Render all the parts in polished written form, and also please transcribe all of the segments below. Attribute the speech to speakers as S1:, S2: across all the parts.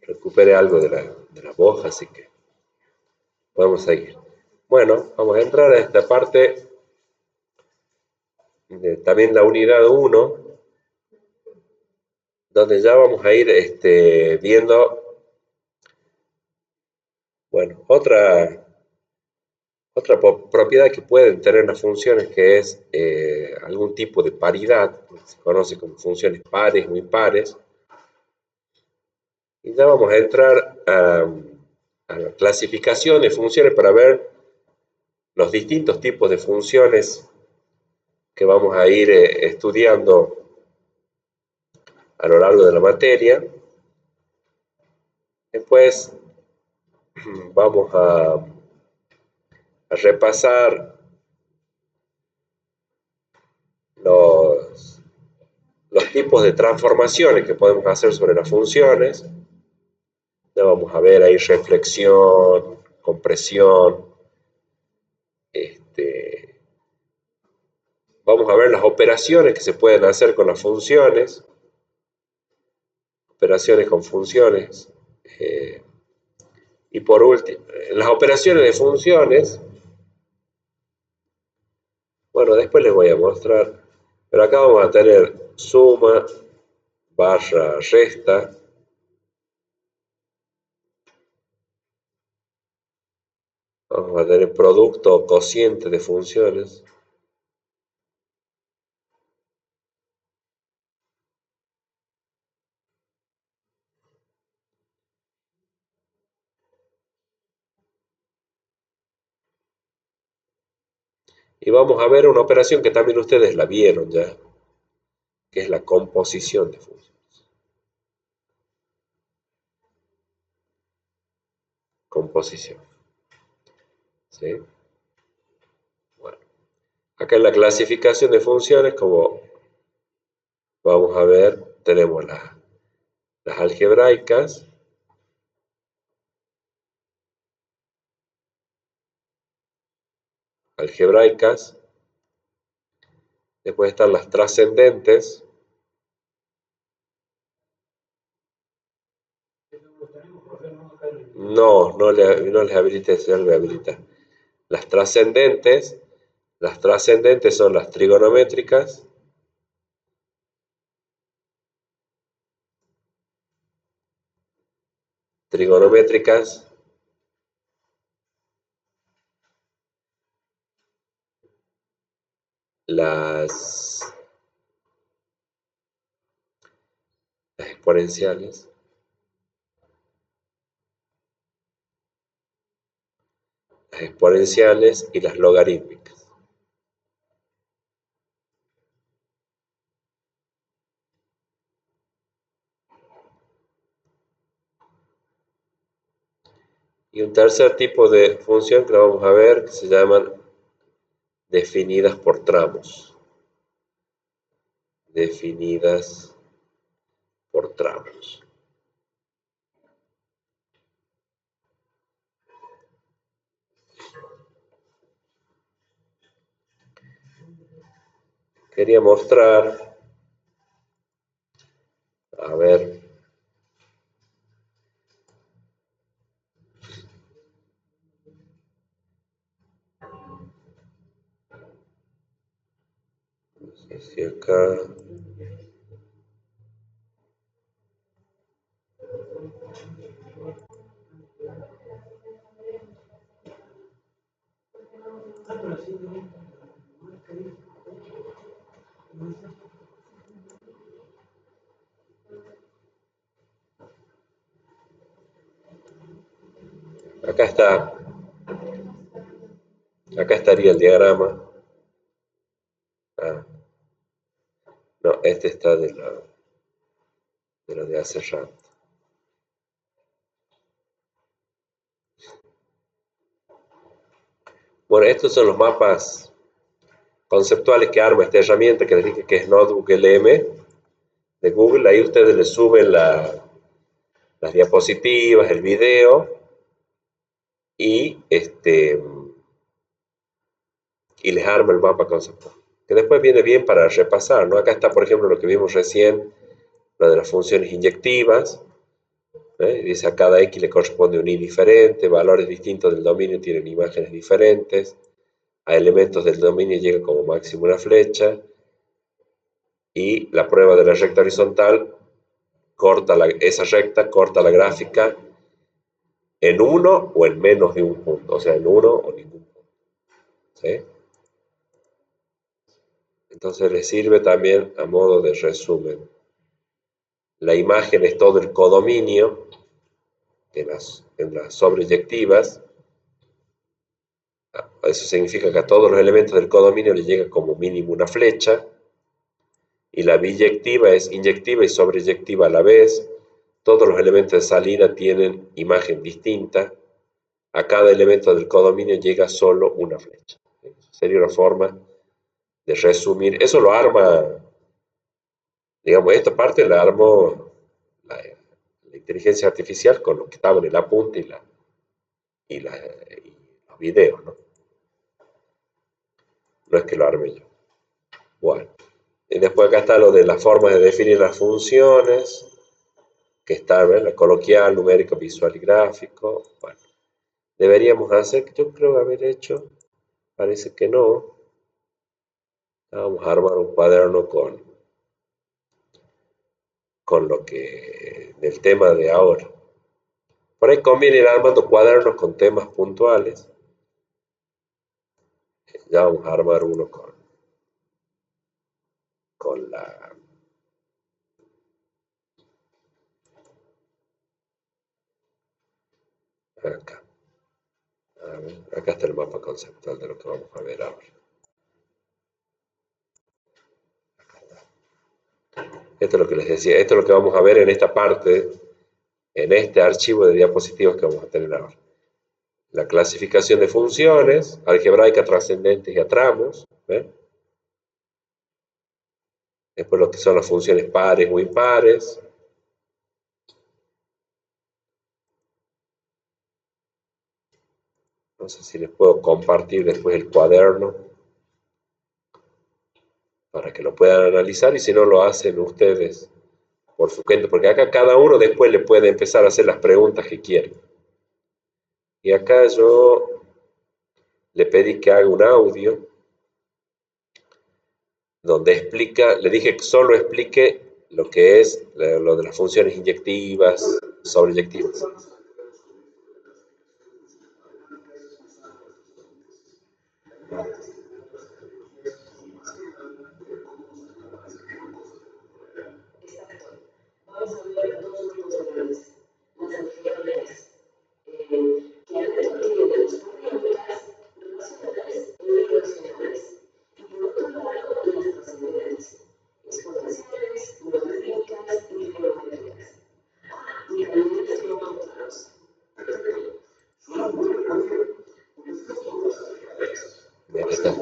S1: recupere algo de la voz, así que podemos seguir. Bueno, vamos a entrar a esta parte de también la unidad 1, donde ya vamos a ir viendo, bueno, otra propiedad que pueden tener las funciones, que es algún tipo de paridad, se conoce como funciones pares o impares. Y ya vamos a entrar a la clasificación de funciones para ver los distintos tipos de funciones que vamos a ir estudiando a lo largo de la materia. Después vamos a repasar los tipos de transformaciones que podemos hacer sobre las funciones. Ya vamos a ver ahí reflexión, compresión. Vamos a ver las operaciones que se pueden hacer con las funciones. Operaciones con funciones. Y por último, las operaciones de funciones. Bueno, después les voy a mostrar. Pero acá vamos a tener suma, barra, resta. Vamos a tener producto o cociente de funciones. Y vamos a ver una operación que también ustedes la vieron ya, que es la composición de funciones. Composición. ¿Sí? Bueno, acá en la clasificación de funciones, como vamos a ver, tenemos las algebraicas, después están las trascendentes, no les habilita, ya le habilita. Las trascendentes son las trigonométricas, las exponenciales, y las logarítmicas. Y un tercer tipo de función que vamos a ver, que se llaman definidas por tramos. Definidas por tramos. Quería mostrar, a ver, no sé si acá, acá está, acá estaría el diagrama. Ah, no, este está de lo de hace rato. Bueno, estos son los mapas conceptuales que arma esta herramienta que les dije que es Notebook LM de Google. Ahí ustedes le suben las diapositivas, el video y les arma el mapa conceptual, que después viene bien para repasar, ¿no? Acá está, por ejemplo, lo que vimos recién, lo de las funciones inyectivas. Dice a cada X le corresponde un Y diferente, valores distintos del dominio tienen imágenes diferentes, a elementos del dominio llega como máximo una flecha, y la prueba de la recta horizontal esa recta corta la gráfica en uno o en menos de un punto, o sea, en uno o ningún punto. ¿Sí? Entonces le sirve también a modo de resumen. La imagen es todo el codominio en las sobreyectivas. Eso significa que a todos los elementos del codominio le llega como mínimo una flecha. Y la biyectiva es inyectiva y sobreyectiva a la vez. Todos los elementos de salida tienen imagen distinta. A cada elemento del codominio llega solo una flecha. Sería una forma de resumir. Eso lo arma, digamos, esta parte la armó la inteligencia artificial con lo que estaba en el apunte y los videos, ¿no? No es que lo arme yo. Bueno. Y después acá está lo de las formas de definir las funciones, que está, ¿ves? La coloquial, numérico, visual y gráfico. Bueno, deberíamos hacer, yo creo haber hecho, parece que no. Vamos a armar un cuaderno con lo que, del tema de ahora. Por ahí conviene ir armando cuadernos con temas puntuales. Ya vamos a armar uno con la... Acá. A ver, acá está el mapa conceptual de lo que vamos a ver ahora. Esto es lo que les decía, esto es lo que vamos a ver en esta parte, en este archivo de diapositivas que vamos a tener ahora. La clasificación de funciones, algebraica, trascendentes y a tramos. ¿Ven? Después lo que son las funciones pares o impares. No sé si les puedo compartir después el cuaderno para que lo puedan analizar y si no lo hacen ustedes por su cuenta, porque acá cada uno después le puede empezar a hacer las preguntas que quiere. Y acá yo le pedí que haga un audio donde explica, le dije que solo explique lo que es lo de las funciones inyectivas, sobreyectivas. Bien, está.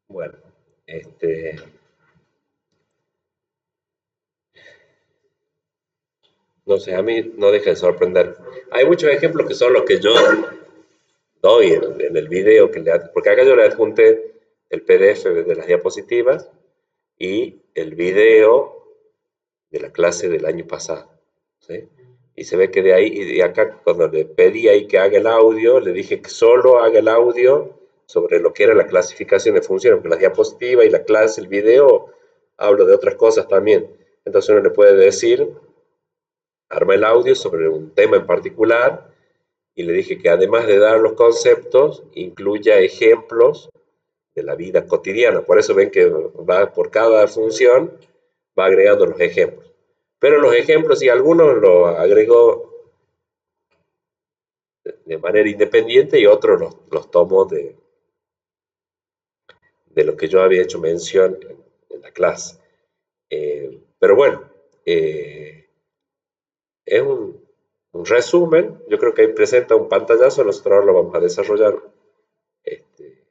S1: Bueno, no sé, a mí no deja de sorprender. Hay muchos ejemplos que son los que yo doy en el video, porque acá yo le adjunté el PDF de las diapositivas y el video de la clase del año pasado, ¿sí? Y se ve que de ahí, y de acá cuando le pedí ahí que haga el audio, le dije que solo haga el audio sobre lo que era la clasificación de funciones, porque la diapositiva y la clase, el video, hablo de otras cosas también. Entonces uno le puede decir, arma el audio sobre un tema en particular y le dije que además de dar los conceptos, incluya ejemplos de la vida cotidiana. Por eso ven que va por cada función, va agregando los ejemplos. Pero los ejemplos, y algunos los agregó de manera independiente y otros los tomo de lo que yo había hecho mención en la clase. Pero bueno, es un resumen. Yo creo que ahí presenta un pantallazo. Nosotros ahora lo vamos a desarrollar. Este,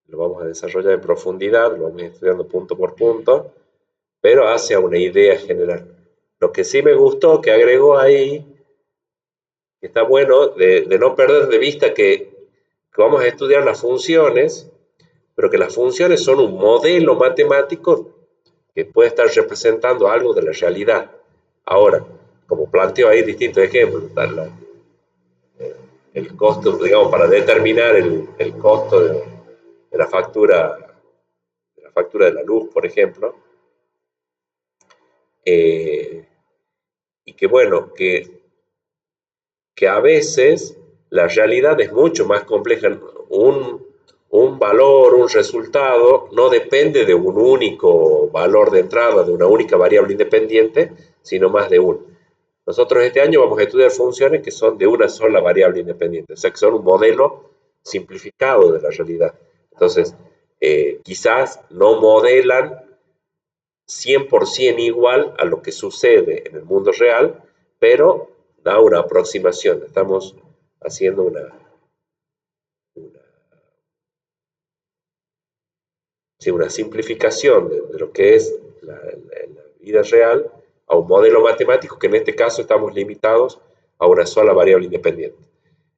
S1: lo vamos a desarrollar en profundidad, lo vamos a ir estudiando punto por punto, pero hacia una idea general. Lo que sí me gustó que agregó ahí, que está bueno, de no perder de vista que vamos a estudiar las funciones, pero que las funciones son un modelo matemático que puede estar representando algo de la realidad. Ahora, como planteo ahí distintos ejemplos, el costo, digamos, para determinar el costo de la factura de la luz, por ejemplo, eh, y que bueno, que a veces la realidad es mucho más compleja. Un valor, un resultado, no depende de un único valor de entrada, de una única variable independiente, sino más de uno. Nosotros este año vamos a estudiar funciones que son de una sola variable independiente, o sea que son un modelo simplificado de la realidad. Entonces, quizás no modelan 100% igual a lo que sucede en el mundo real, pero da una aproximación. Estamos haciendo una, sí, una simplificación de lo que es la vida real a un modelo matemático que en este caso estamos limitados a una sola variable independiente.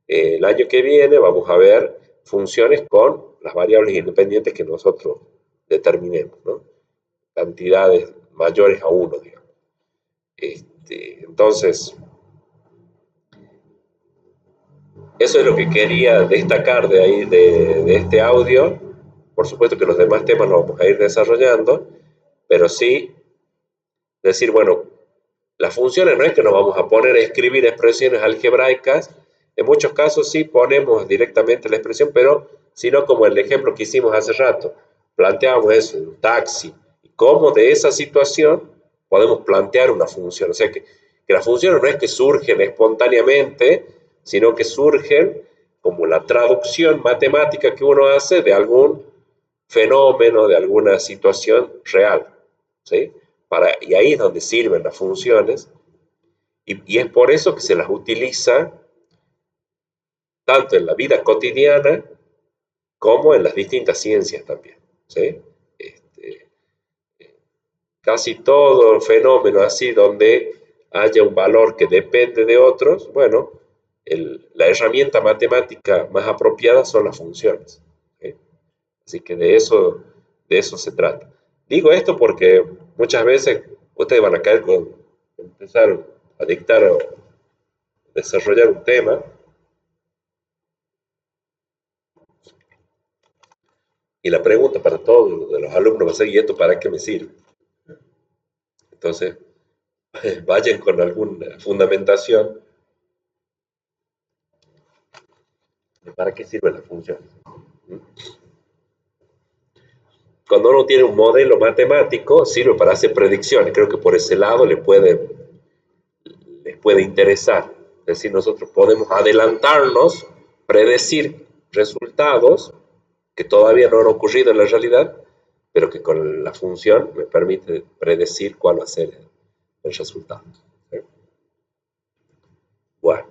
S1: El año que viene vamos a ver funciones con las variables independientes que nosotros determinemos, ¿no? Cantidades mayores a 1, digamos. Entonces, eso es lo que quería destacar de ahí, de este audio. Por supuesto que los demás temas los vamos a ir desarrollando, pero sí decir, bueno, las funciones no es que nos vamos a poner a escribir expresiones algebraicas, en muchos casos sí ponemos directamente la expresión, pero sino como el ejemplo que hicimos hace rato, planteamos eso, un taxi, y cómo de esa situación podemos plantear una función, o sea que las funciones no es que surgen espontáneamente, sino que surgen como la traducción matemática que uno hace de algún fenómeno, de alguna situación real, ¿sí? Y ahí es donde sirven las funciones, y es por eso que se las utiliza tanto en la vida cotidiana como en las distintas ciencias también, ¿sí? Este, Casi todo fenómeno así donde haya un valor que depende de otros, bueno, la herramienta matemática más apropiada son las funciones, ¿sí? Así que de eso se trata. Digo esto porque muchas veces ustedes van a caer con empezar a dictar o desarrollar un tema y la pregunta para todos de los alumnos va a ser, ¿y esto para qué me sirve? Entonces, vayan con alguna fundamentación de para qué sirve la función. Cuando uno tiene un modelo matemático, sirve para hacer predicciones. Creo que por ese lado les puede interesar. Es decir, nosotros podemos adelantarnos, predecir resultados que todavía no han ocurrido en la realidad, pero que con la función me permite predecir cuál va a ser el resultado. ¿Sí? Bueno,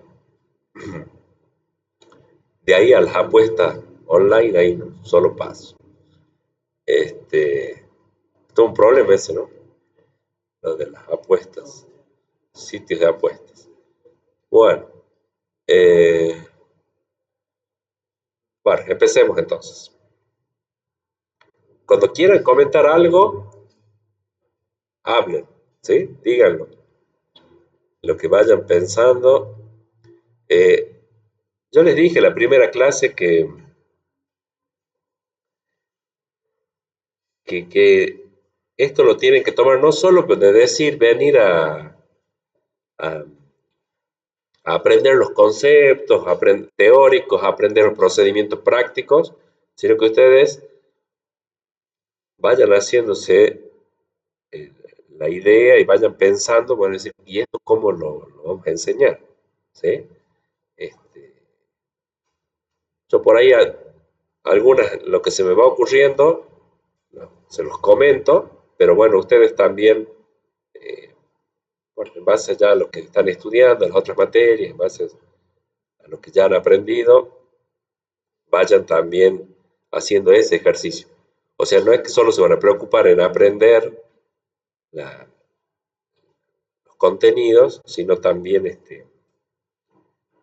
S1: de ahí a las apuestas online, ahí no, solo paso. Todo un problema ese, ¿no? Lo de las apuestas, sitios de apuestas. Bueno, eh, bueno, empecemos entonces. Cuando quieran comentar algo, hablen, ¿sí? Díganlo. Lo que vayan pensando. Eh, yo les dije en la primera clase que esto lo tienen que tomar no solo de decir venir a aprender los conceptos teóricos, aprender los procedimientos prácticos, sino que ustedes vayan haciéndose eh, la idea y vayan pensando, bueno, decir, ¿y esto cómo lo vamos a enseñar? ¿Sí? Este, yo por ahí algunas, lo que se me va ocurriendo, no, se los comento, pero bueno, ustedes también, bueno, en base ya a lo que están estudiando, a las otras materias, en base a lo que ya han aprendido, vayan también haciendo ese ejercicio. O sea, no es que solo se van a preocupar en aprender los contenidos, sino también,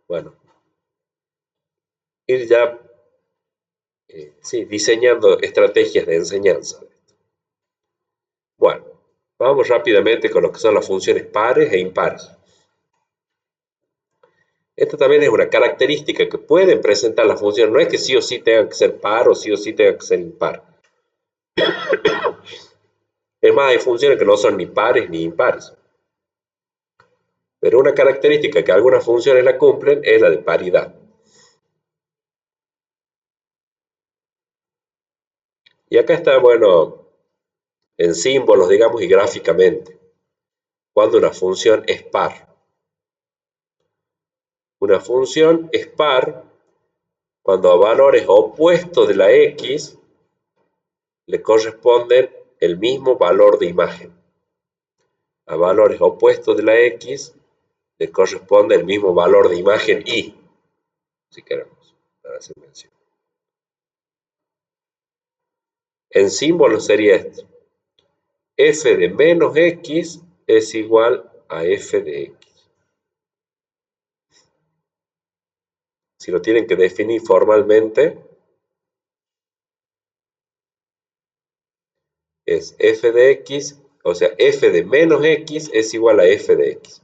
S1: bueno, ir ya, sí, diseñando estrategias de enseñanza. Bueno, vamos rápidamente con lo que son las funciones pares e impares. Esta también es una característica que pueden presentar las funciones. No es que sí o sí tengan que ser par o sí tengan que ser impar. Es más, hay funciones que no son ni pares ni impares. Pero una característica que algunas funciones la cumplen es la de paridad. Y acá está, bueno, en símbolos, digamos, y gráficamente, cuando una función es par. Una función es par cuando a valores opuestos de la x le corresponden el mismo valor de imagen. A valores opuestos de la x le corresponde el mismo valor de imagen y, si queremos, para hacer mención. En símbolo sería esto. F de menos x es igual a f de x. Si lo tienen que definir formalmente, es f de x, o sea, f de menos x es igual a f de x.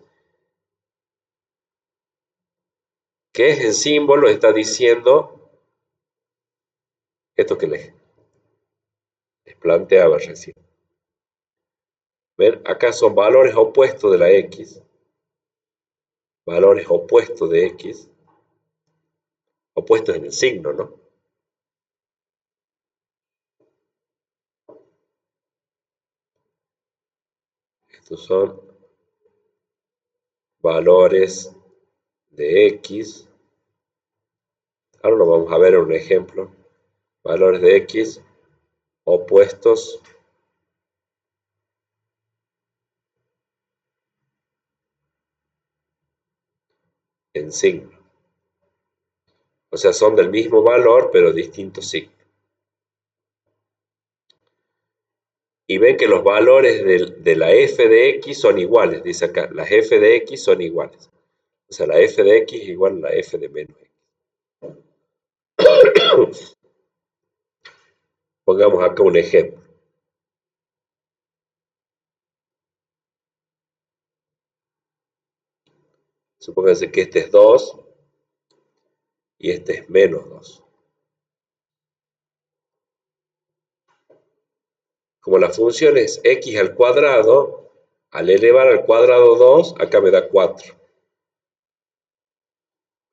S1: ¿Qué es el símbolo? Está diciendo esto que les planteaba recién. ¿Ven? Acá son valores opuestos de la x, valores opuestos de x, opuestos en el signo, ¿no? Estos son valores de x. Ahora lo vamos a ver en un ejemplo. Valores de x opuestos en signo. O sea, son del mismo valor, pero distintos signos. Y ven que los valores de la f de x son iguales, dice acá. Las f de x son iguales. O sea, la f de x es igual a la f de menos x. Pongamos acá un ejemplo. Supónganse que este es 2 y este es menos 2. Como la función es x al cuadrado, al elevar al cuadrado 2, acá me da 4.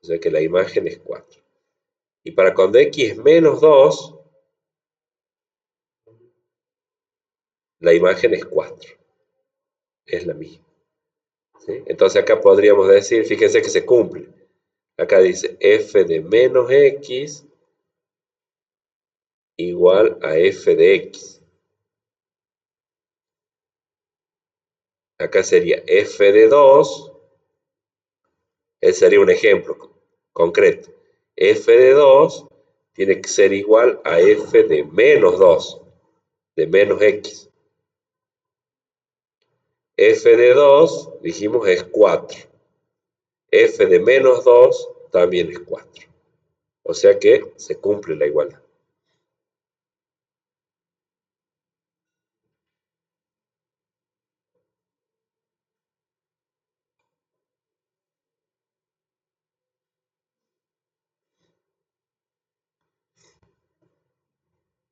S1: O sea que la imagen es 4. Y para cuando x es menos 2, la imagen es 4. Es la misma. ¿Sí? Entonces acá podríamos decir, fíjense que se cumple. Acá dice f de menos x igual a f de x. Acá sería f de 2, ese sería un ejemplo concreto. F de 2 tiene que ser igual a f de menos 2, de menos x. F de 2, dijimos, es 4. F de menos 2 también es 4. O sea que se cumple la igualdad.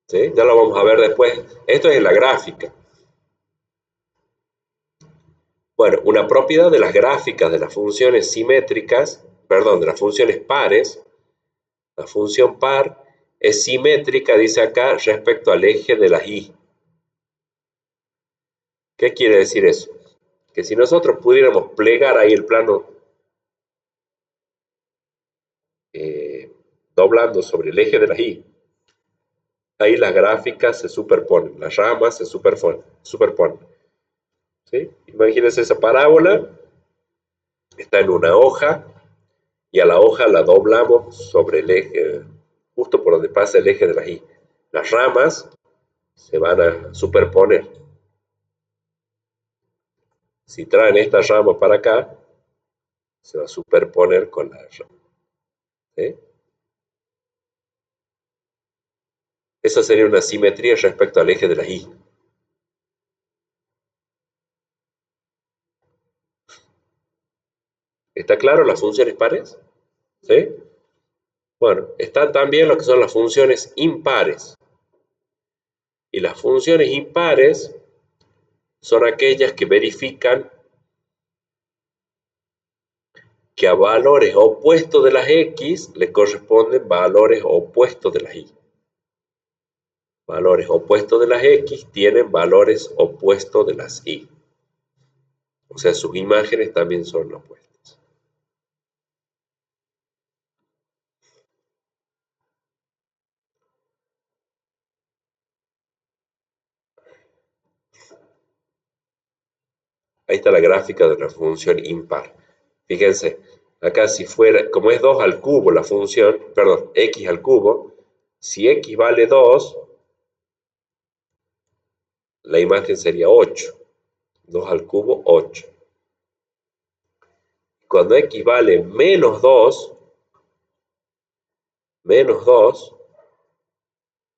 S1: ¿Sí? Ya lo vamos a ver después. Esto es en la gráfica. Bueno, una propiedad de las gráficas de las funciones simétricas, perdón, de las funciones pares, la función par es simétrica, dice acá, respecto al eje de las y. ¿Qué quiere decir eso? Que si nosotros pudiéramos plegar ahí el plano doblando sobre el eje de las y, ahí las gráficas se superponen, las ramas se superponen. ¿Sí? Imagínense esa parábola, está en una hoja y a la hoja la doblamos sobre el eje, justo por donde pasa el eje de las y. Las ramas se van a superponer. Si traen esta rama para acá, se va a superponer con la rama. ¿Sí? Esa sería una simetría respecto al eje de las y. ¿Está claro las funciones pares? ¿Sí? Bueno, están también lo que son las funciones impares. Y las funciones impares son aquellas que verifican que a valores opuestos de las x le corresponden valores opuestos de las y. Valores opuestos de las x tienen valores opuestos de las y. O sea, sus imágenes también son opuestas. Ahí está la gráfica de la función impar. Fíjense, acá si fuera, como es 2 al cubo la función, perdón, x al cubo, si x vale 2, la imagen sería 8. 2 al cubo, 8. Cuando x vale menos 2,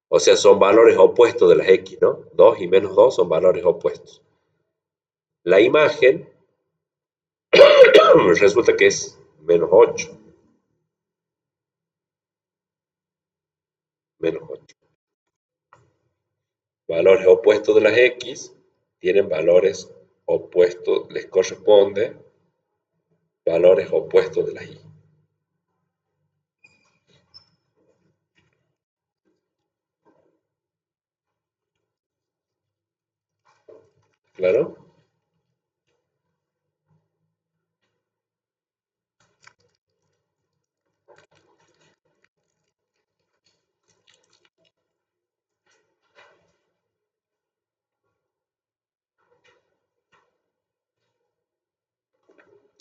S1: o sea, son valores opuestos de las x, ¿no? 2 y menos 2 son valores opuestos. La imagen resulta que es menos 8. Menos 8. Valores opuestos de las x tienen valores opuestos, les corresponde valores opuestos de las y. ¿Claro?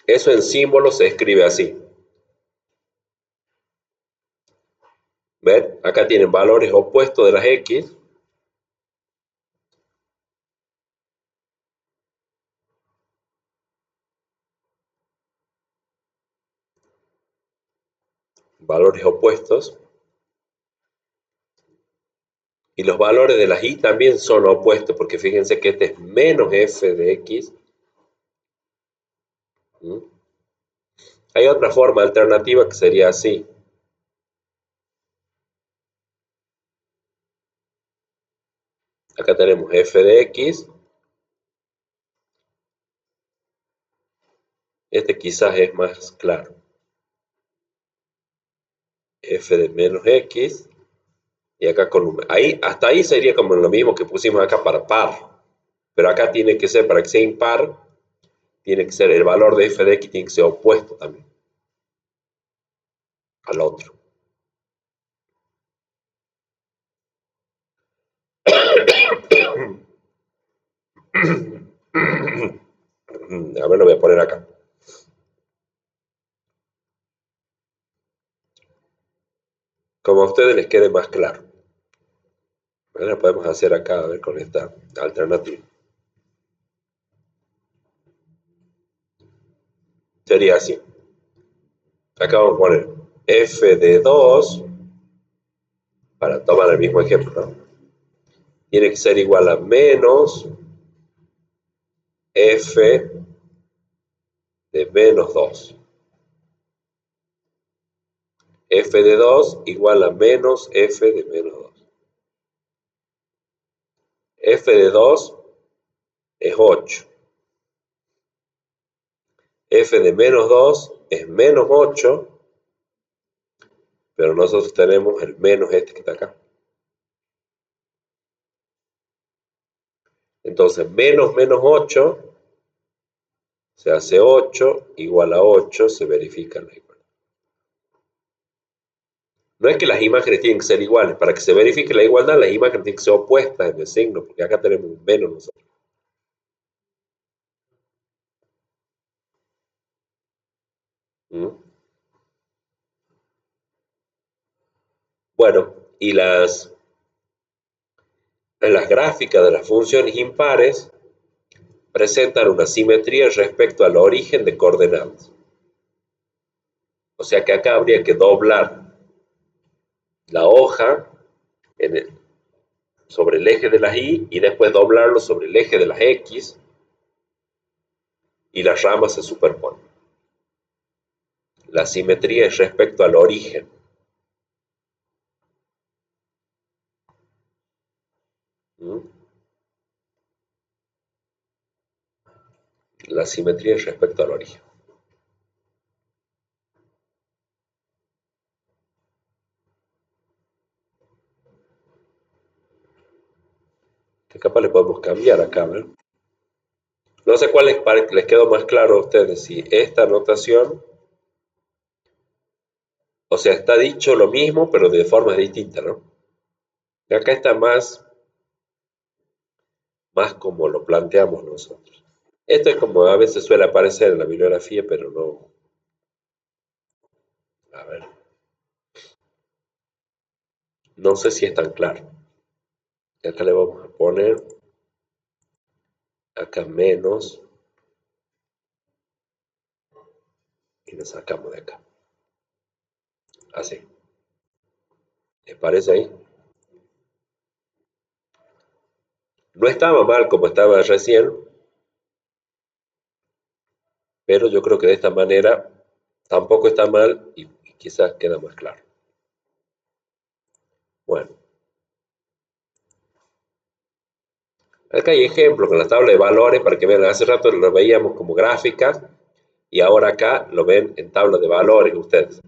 S1: Eso en símbolos se escribe así. ¿Ven? Acá tienen valores opuestos de las x. Valores opuestos. Y los valores de las y también son opuestos, porque fíjense que este es menos f de x. ¿Mm? Hay otra forma alternativa que sería así. Acá tenemos f de x. Este quizás es más claro. F de menos x. Y acá con ahí, hasta ahí sería como lo mismo que pusimos acá para par. Pero acá tiene que ser, para que sea impar, tiene que ser el valor de f de x tiene que ser opuesto también al otro. A ver, lo voy a poner acá. Como a ustedes les quede más claro. Lo podemos hacer acá, a ver, con esta alternativa. Sería así. Acá vamos a poner f de 2, para tomar el mismo ejemplo, ¿no? Tiene que ser igual a menos f de menos 2. F de 2 igual a menos f de menos 2. F de 2 es 8. f de menos 2 es menos 8, pero nosotros tenemos el menos este que está acá. Entonces, menos menos 8 se hace 8, igual a 8, se verifica la igualdad. No es que las imágenes tienen que ser iguales, para que se verifique la igualdad, las imágenes tienen que ser opuestas en el signo, porque acá tenemos un menos nosotros. ¿Mm? Bueno, y en las gráficas de las funciones impares presentan una simetría respecto al origen de coordenadas. O sea que acá habría que doblar la hoja sobre el eje de las y después doblarlo sobre el eje de las x y las ramas se superponen. La simetría es respecto al origen. ¿Mm? La simetría es respecto al origen. Que capaz le podemos cambiar acá, ¿ver? No sé cuál les quedó más claro a ustedes, si esta notación, o sea, está dicho lo mismo, pero de formas distintas, ¿no? Acá está más como lo planteamos nosotros. Esto es como a veces suele aparecer en la bibliografía, pero no. A ver. No sé si es tan claro. Acá le vamos a poner acá menos y le sacamos de acá. Así. ¿Les parece ahí? No estaba mal como estaba recién, pero yo creo que de esta manera tampoco está mal y quizás queda más claro. Bueno, acá hay ejemplos con la tabla de valores para que vean. Hace rato lo veíamos como gráficas y ahora acá lo ven en tabla de valores ustedes.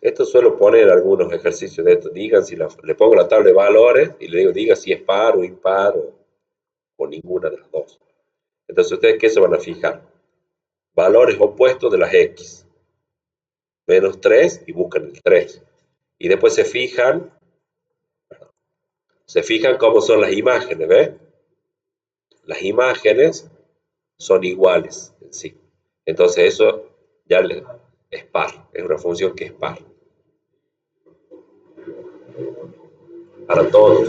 S1: Esto suelo poner algunos ejercicios de esto. Digan si le pongo la tabla de valores y le digo, diga si es par o impar o ninguna de las dos. Entonces, ¿ustedes qué se van a fijar? Valores opuestos de las x. Menos 3 y buscan el 3. Y después se fijan cómo son las imágenes, ¿ves? Las imágenes son iguales en sí. Entonces eso ya es par, es una función que es par. Para todos.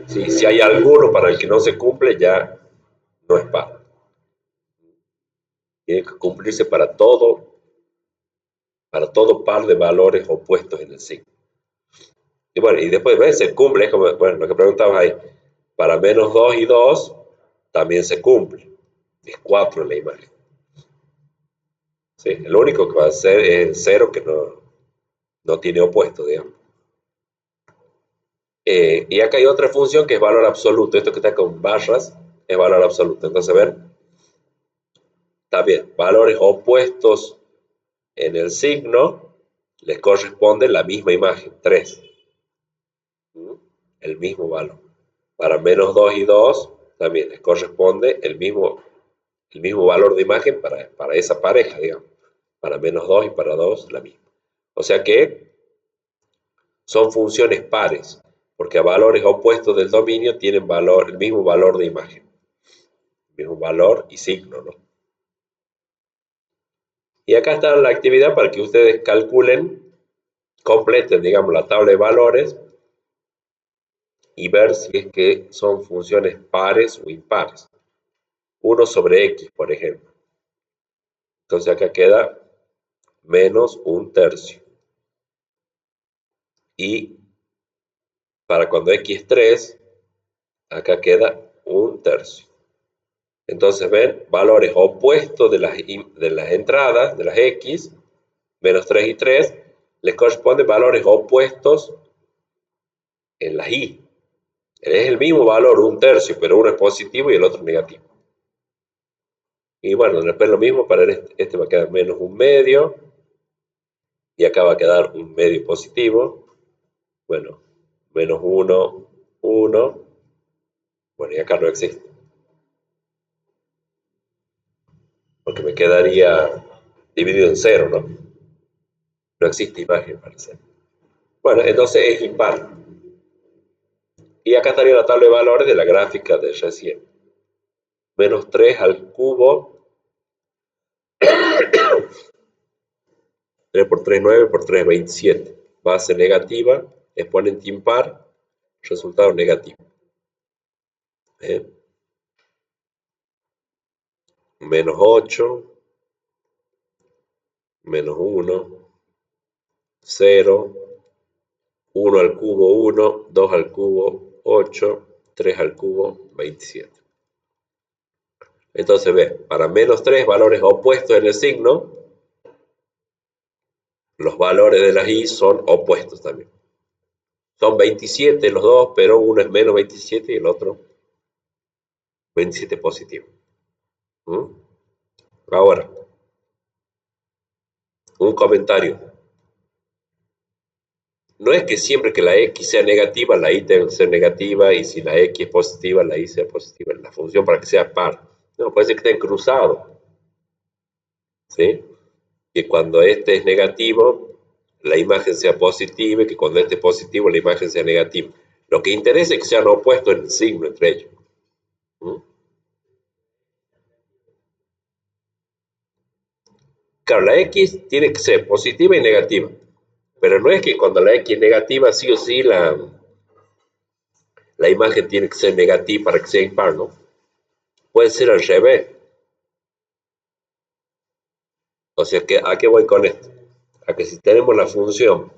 S1: Si hay alguno para el que no se cumple, ya no es par. Tiene que cumplirse para todo par de valores opuestos en el signo. Y bueno, y después ¿ves? Se cumple, es como bueno, lo que preguntabas ahí. Para menos 2 y 2 también se cumple. Es 4 en la imagen. ¿Sí? El único que va a ser es 0 que no tiene opuesto, digamos. Y acá hay otra función que es valor absoluto. Esto que está con barras es valor absoluto. Entonces, a ver, está bien. Valores opuestos en el signo les corresponde la misma imagen, 3. El mismo valor. Para menos 2 y 2 también les corresponde el mismo valor de imagen para esa pareja, digamos. Para menos 2 y para 2 la misma. O sea que son funciones pares, porque a valores opuestos del dominio tienen el mismo valor de imagen. El mismo valor y signo, ¿no? Y acá está la actividad para que ustedes calculen, completen, digamos, la tabla de valores y ver si es que son funciones pares o impares. 1 sobre x, por ejemplo. Entonces acá queda menos 1/3. Y para cuando x es 3, acá queda 1/3. Entonces ven, valores opuestos de las entradas, de las x, menos 3 y 3, les corresponden valores opuestos en las y. Es el mismo valor, 1/3, pero uno es positivo y el otro negativo. Y bueno, después lo mismo, para este va a quedar menos un medio, y acá va a quedar un medio positivo. Bueno, menos 1, 1. Bueno, y acá no existe, porque me quedaría dividido en cero, ¿no? No existe imagen para cero. Bueno, entonces es impar. Y acá estaría la tabla de valores de la gráfica de recién. Menos 3 al cubo, 3 por 3, 9, por 3, 27. Base negativa, exponente impar, resultado negativo. ¿Eh? Menos 8, menos 1, 0, 1 al cubo 1, 2 al cubo 8, 3 al cubo 27. Entonces ve, para menos 3 valores opuestos en el signo, los valores de las i son opuestos también. Son 27 los dos, pero uno es menos 27 y el otro 27 positivo. ¿Mm? Ahora, un comentario. No es que siempre que la x sea negativa, la y tenga que ser negativa, y si la x es positiva, la y sea positiva en la función para que sea par. No, puede ser que estén cruzados. ¿Sí? Que cuando este es negativo, la imagen sea positiva, y que cuando este es positivo, la imagen sea negativa. Lo que interesa es que sean opuestos en el signo entre ellos. ¿Mm? Claro, la x tiene que ser positiva y negativa, pero no es que cuando la x es negativa, sí o sí la imagen tiene que ser negativa para que sea impar, ¿no? Puede ser al revés. O sea, ¿a qué voy con esto? A que si tenemos la función,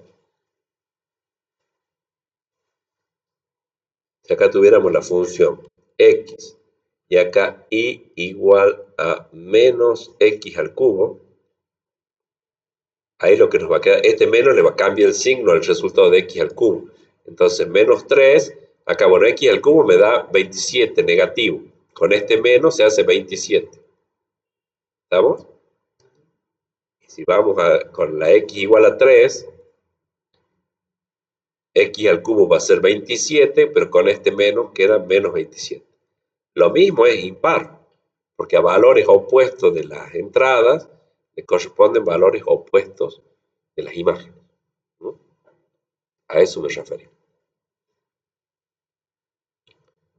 S1: si acá tuviéramos la función x y acá y igual a menos x al cubo, ahí lo que nos va a quedar, este menos le va a cambiar el signo al resultado de x al cubo. Entonces, menos 3, acá, bueno, x al cubo me da 27 negativo. Con este menos se hace 27. ¿Estamos? Y si vamos con la x igual a 3, x al cubo va a ser 27, pero con este menos queda menos 27. Lo mismo es impar, porque a valores opuestos de las entradas le corresponden valores opuestos de las imágenes, ¿no? A eso me refería.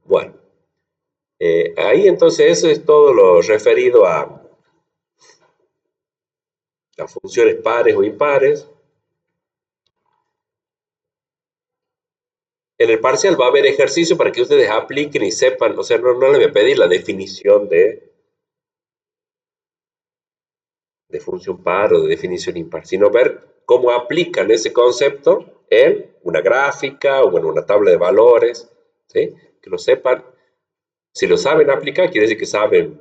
S1: Bueno, ahí entonces eso es todo lo referido a las funciones pares o impares. En el parcial va a haber ejercicio para que ustedes apliquen y sepan, o sea, no les voy a pedir la definición de función par o de definición impar, sino ver cómo aplican ese concepto en una gráfica o en una tabla de valores, ¿sí? Que lo sepan. Si lo saben aplicar, quiere decir que saben,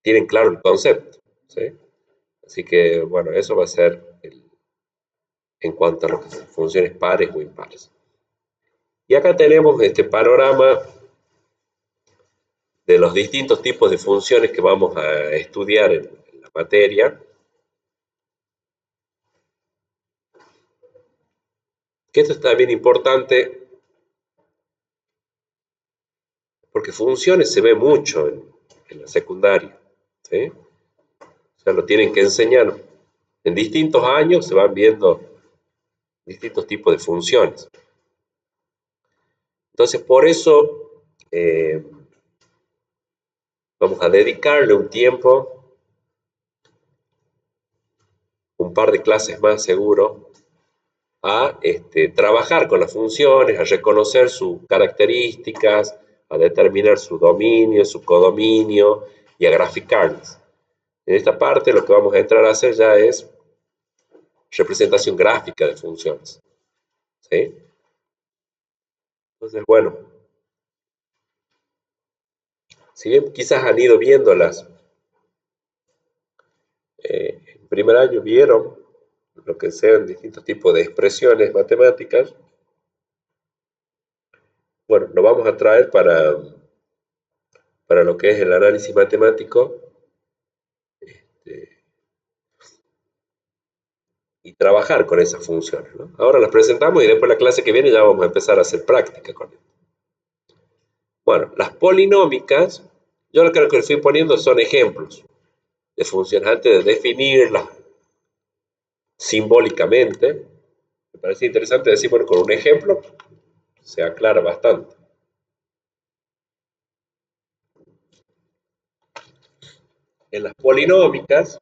S1: tienen claro el concepto, ¿sí? Así que, bueno, eso va a ser en cuanto a las funciones pares o impares. Y acá tenemos este panorama de los distintos tipos de funciones que vamos a estudiar en la materia. Que esto está bien importante porque funciones se ve mucho en la secundaria, ¿sí? O sea, lo tienen que enseñar. En distintos años se van viendo distintos tipos de funciones. Entonces, por eso vamos a dedicarle un tiempo, un par de clases más seguro, a trabajar con las funciones, a reconocer sus características, a determinar su dominio, su codominio y a graficarlas. En esta parte lo que vamos a entrar a hacer ya es representación gráfica de funciones, ¿sí? Entonces, bueno, si bien quizás han ido viéndolas, en primer año vieron lo que sean distintos tipos de expresiones matemáticas, bueno, lo vamos a traer para lo que es el análisis matemático, y trabajar con esas funciones, ¿no? Ahora las presentamos y después la clase que viene ya vamos a empezar a hacer práctica con esto. Bueno, las polinómicas, yo lo que les estoy poniendo son ejemplos de funciones antes de definirlas simbólicamente. Me parece interesante decir, bueno, con un ejemplo se aclara bastante. En las polinómicas,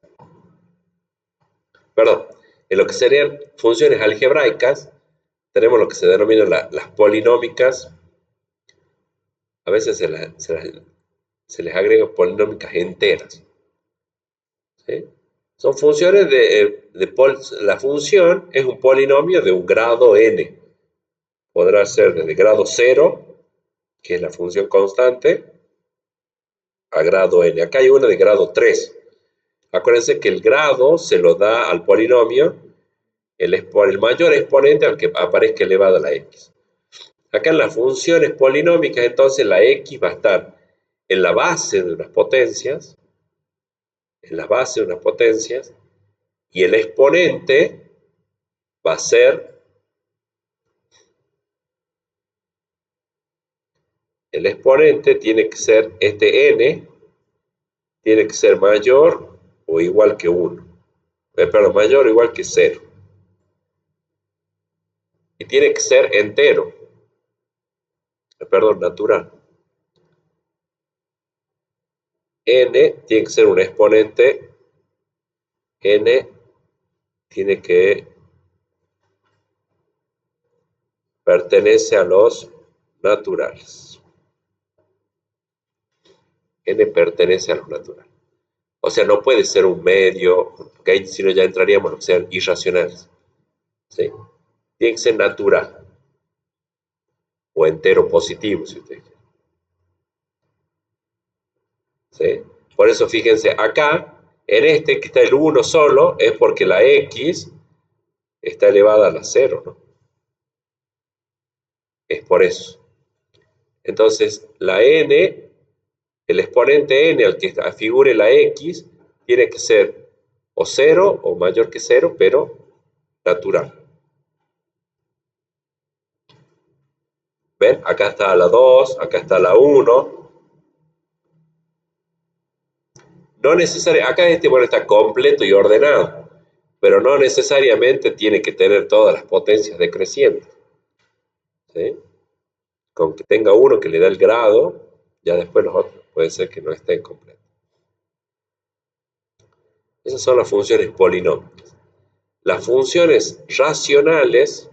S1: perdón, en lo que serían funciones algebraicas, tenemos lo que se denomina las polinómicas. A veces se les agrega polinómicas enteras, ¿sí? Son funciones la función es un polinomio de un grado n. Podrá ser desde grado 0, que es la función constante, a grado n. Acá hay una de grado 3. Acuérdense que el grado se lo da al polinomio el mayor exponente al que aparezca elevado a la x. Acá en las funciones polinómicas, entonces la x va a estar en la base de unas potencias, y el exponente va a ser, el exponente tiene que ser, este n, tiene que ser mayor o igual que 1. Perdón, mayor o igual que 0. Y tiene que ser entero. Perdón, natural. N tiene que ser un exponente, n tiene que pertenece a los naturales. N pertenece a los naturales. O sea, no puede ser un medio, porque ahí si no ya entraríamos, o sean irracionales. ¿Sí? Tiene que ser natural. O entero positivo, si usted quiere. ¿Sí? Por eso fíjense, acá, en este que está el 1 solo, es porque la x está elevada a la 0, ¿no? Es por eso. Entonces, la n, el exponente n al que figure la x, tiene que ser o 0 o mayor que 0, pero natural. ¿Ven? Acá está la 2, acá está la 1. No necesariamente, acá bueno, está completo y ordenado, pero no necesariamente tiene que tener todas las potencias decrecientes. ¿Sí? Con que tenga uno que le da el grado, ya después los otros puede ser que no estén completos. Esas son las funciones polinómicas. Las funciones racionales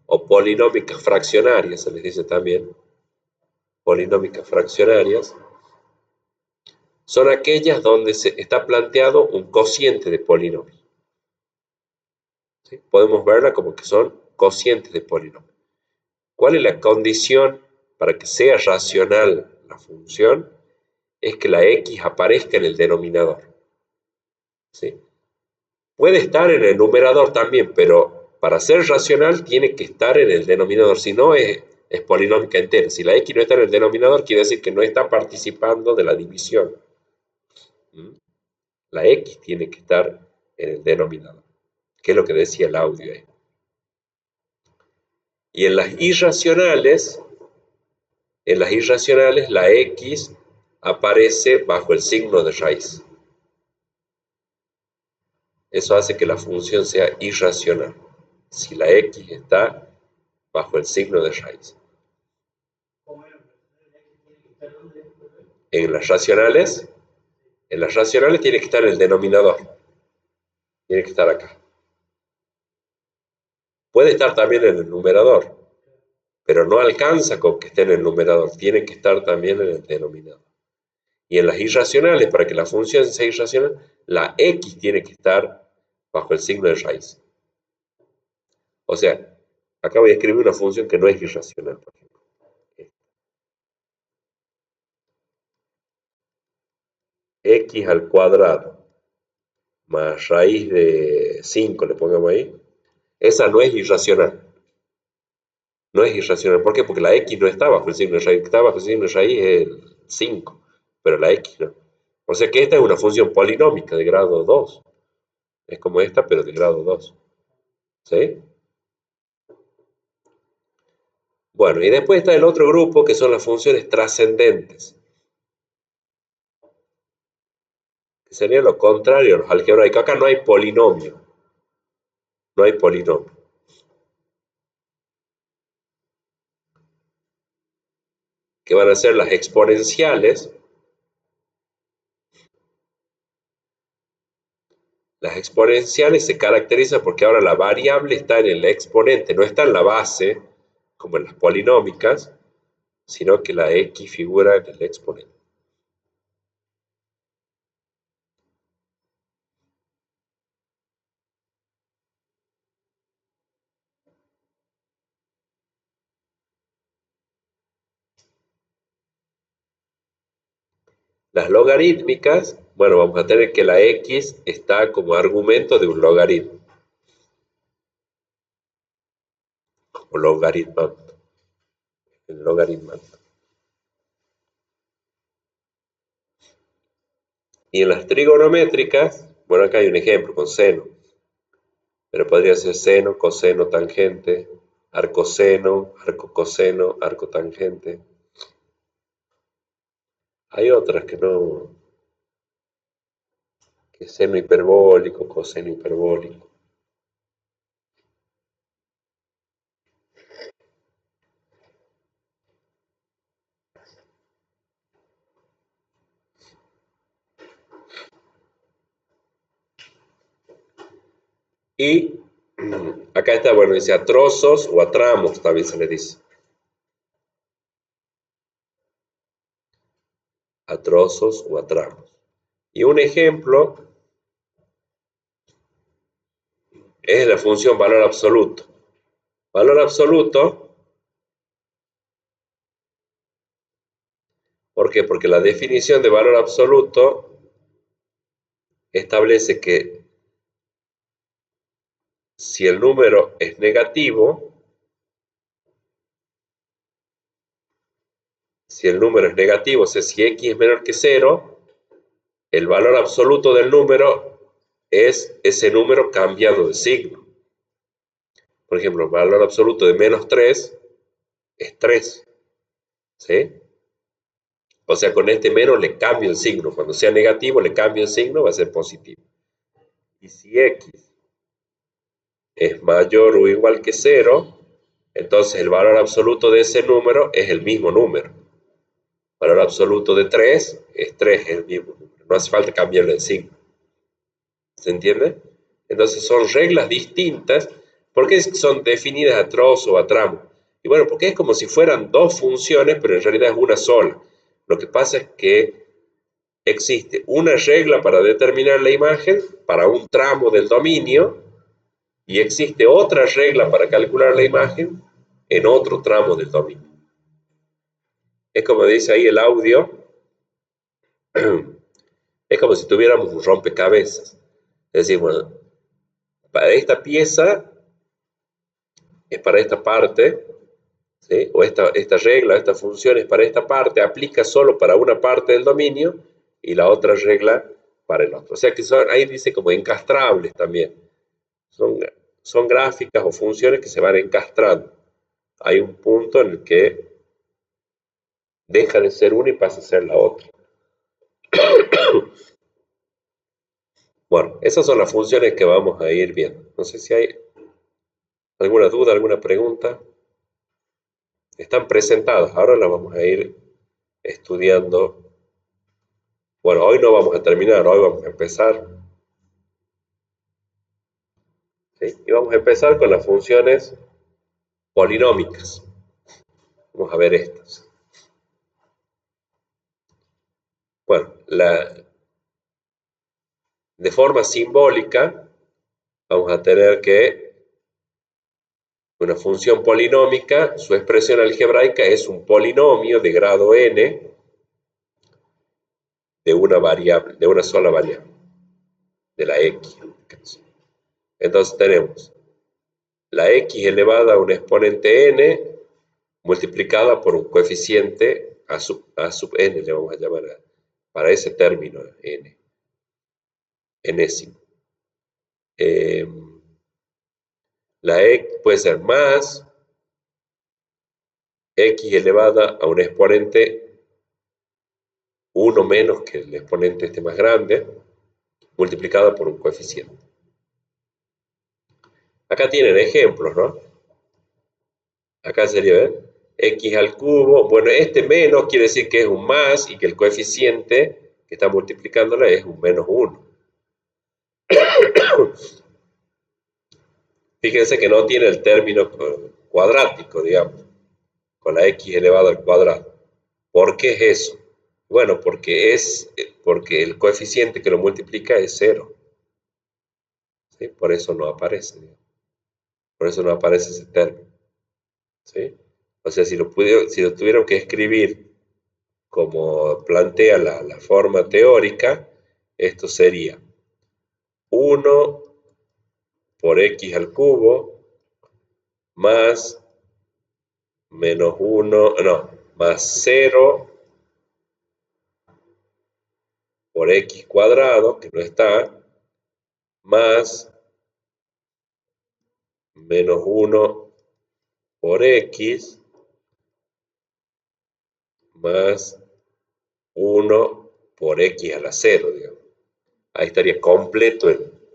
S1: o polinómicas fraccionarias, se les dice también, polinómicas fraccionarias, son aquellas donde se está planteado un cociente de polinomio. ¿Sí? Podemos verla como que son cocientes de polinomio. ¿Cuál es la condición para que sea racional la función? Es que la x aparezca en el denominador. ¿Sí? Puede estar en el numerador también, pero para ser racional tiene que estar en el denominador, si no es polinómica entera. Si la x no está en el denominador, quiere decir que no está participando de la división. La x tiene que estar en el denominador, que es lo que decía el audio ahí. Y en las irracionales la x aparece bajo el signo de raíz. Eso hace que la función sea irracional, si la x está bajo el signo de raíz. En las racionales tiene que estar el denominador. Tiene que estar acá. Puede estar también en el numerador, pero no alcanza con que esté en el numerador. Tiene que estar también en el denominador. Y en las irracionales, para que la función sea irracional, la x tiene que estar bajo el signo de raíz. O sea, acá voy a escribir una función que no es irracional, por ejemplo. X al cuadrado más raíz de 5, le pongamos ahí. Esa no es irracional. No es irracional. ¿Por qué? Porque la x no está bajo el signo de raíz. Está bajo el signo de raíz es el 5, pero la x no. O sea que esta es una función polinómica de grado 2. Es como esta, pero de grado 2. ¿Sí? Bueno, y después está el otro grupo que son las funciones trascendentes, que sería lo contrario a los algebraicos. Acá no hay polinomio. No hay polinomio. Que van a ser las exponenciales. Las exponenciales se caracterizan porque ahora la variable está en el exponente, no está en la base, como en las polinómicas, sino que la x figura en el exponente. Las logarítmicas, bueno, vamos a tener que la x está como argumento de un logaritmo, como logaritmando, el logaritmando. Y en las trigonométricas, bueno, acá hay un ejemplo con seno, pero podría ser seno, coseno, tangente, arcoseno, arcocoseno, arcotangente. Hay otras que no, que seno hiperbólico, coseno hiperbólico. Y acá está, bueno, dice a trozos o a tramos, también se le dice. A trozos o a tramos. Y un ejemplo es la función valor absoluto. Valor absoluto, ¿por qué? Porque la definición de valor absoluto establece que si el número es negativo, o sea, si x es menor que 0, el valor absoluto del número es ese número cambiado de signo. Por ejemplo, el valor absoluto de menos 3 es 3. ¿Sí? O sea, con este menos le cambio el signo. Cuando sea negativo, le cambio el signo, va a ser positivo. Y si x es mayor o igual que 0, entonces el valor absoluto de ese número es el mismo número. El valor absoluto de 3 es 3, es el mismo número. No hace falta cambiarle el signo. ¿Se entiende? Entonces son reglas distintas. ¿Por qué son definidas a trozo o a tramo? Y bueno, porque es como si fueran dos funciones, pero en realidad es una sola. Lo que pasa es que existe una regla para determinar la imagen para un tramo del dominio y existe otra regla para calcular la imagen en otro tramo del dominio. Es como dice ahí el audio, es como si tuviéramos un rompecabezas. Es decir, bueno, para esta pieza es para esta parte, ¿sí? O esta regla, esta función es para esta parte, aplica solo para una parte del dominio y la otra regla para el otro. O sea que son, ahí dice como encastrables también. Son, son gráficas o funciones que se van encastrando. Hay un punto en el que deja de ser una y pasa a ser la otra. Bueno, esas son las funciones que vamos a ir viendo. No sé si hay alguna duda, alguna pregunta. Están presentadas, ahora las vamos a ir estudiando. Bueno, hoy no vamos a terminar, hoy vamos a empezar. ¿Sí? Y vamos a empezar con las funciones polinómicas. Vamos a ver estas. Bueno, de forma simbólica vamos a tener que una función polinómica, su expresión algebraica es un polinomio de grado n de una variable, de una sola variable, de la x. Entonces tenemos la x elevada a un exponente n multiplicada por un coeficiente a sub n, le vamos a llamar para ese término n, enésimo. La x puede ser más x elevada a un exponente 1 menos que el exponente este más grande, multiplicada por un coeficiente. Acá tienen ejemplos, ¿no? Acá sería, ¿ver? X al cubo. Bueno, este menos quiere decir que es un más y que el coeficiente que está multiplicándola es un menos 1. Fíjense que no tiene el término cuadrático, digamos, con la x elevado al cuadrado. ¿Por qué es eso? Bueno, porque el coeficiente que lo multiplica es 0. ¿Sí? Por eso no aparece, digamos. Por eso no aparece ese término. ¿Sí? O sea, si lo tuvieron que escribir como plantea la forma teórica, esto sería 1 por x al cubo más menos 1, no, más 0 por x cuadrado, que no está, más menos 1 por x más 1 por x a la 0, digamos. Ahí estaría completo,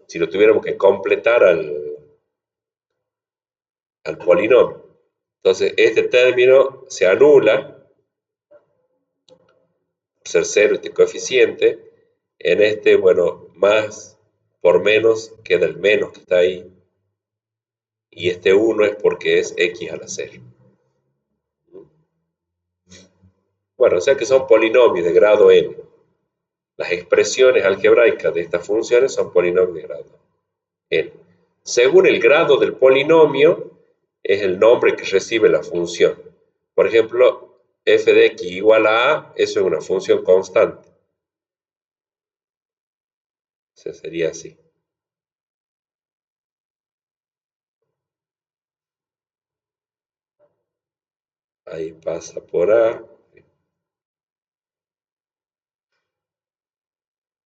S1: si lo tuviéramos que completar al polinomio. Entonces, este término se anula, por ser 0 este coeficiente, en este, bueno, más por menos queda el menos que está ahí, y este 1 es porque es x a la 0. Bueno, o sea que son polinomios de grado n. Las expresiones algebraicas de estas funciones son polinomios de grado n. Según el grado del polinomio, es el nombre que recibe la función. Por ejemplo, f de x igual a eso es una función constante. O sea, sería así. Ahí pasa por a.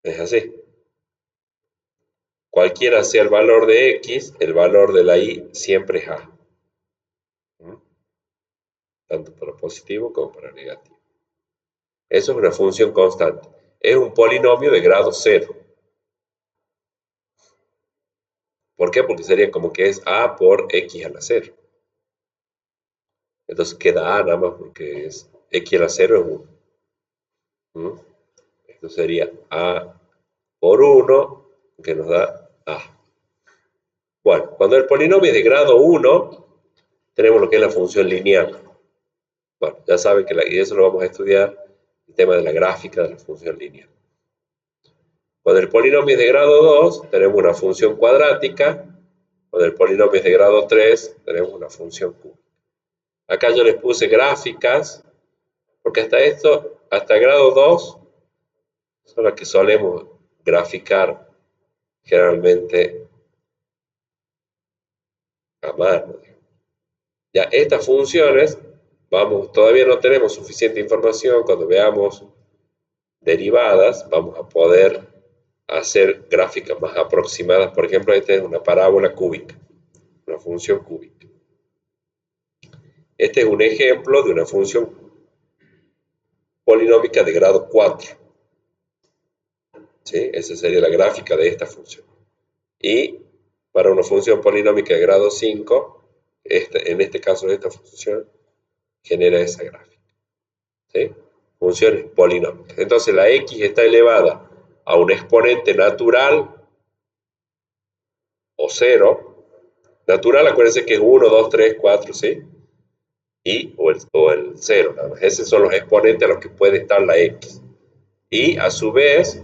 S1: Es así. Cualquiera sea el valor de x, el valor de la y siempre es a. Tanto para positivo como para negativo. Eso es una función constante. Es un polinomio de grado 0. ¿Por qué? Porque sería como que es a por x a la 0. Entonces queda a nada más porque es x a la 0 es 1. Esto sería a por 1, que nos da a. Bueno, cuando el polinomio es de grado 1, tenemos lo que es la función lineal. Bueno, ya saben que y eso lo vamos a estudiar, el tema de la gráfica de la función lineal. Cuando el polinomio es de grado 2, tenemos una función cuadrática. Cuando el polinomio es de grado 3, tenemos una función cúbica. Acá yo les puse gráficas, porque hasta grado 2, son las que solemos graficar generalmente a mano. Ya estas funciones, todavía no tenemos suficiente información. Cuando veamos derivadas, vamos a poder hacer gráficas más aproximadas. Por ejemplo, esta es una parábola cúbica, una función cúbica. Este es un ejemplo de una función polinómica de grado 4. ¿Sí? Esa sería la gráfica de esta función. Y para una función polinómica de grado 5, en este caso esta función genera esa gráfica. ¿Sí? Funciones polinómicas. Entonces la x está elevada a un exponente natural o 0. Natural, acuérdense que es 1, 2, 3, 4, ¿sí? O el 0, nada más. Esos son los exponentes a los que puede estar la x. Y a su vez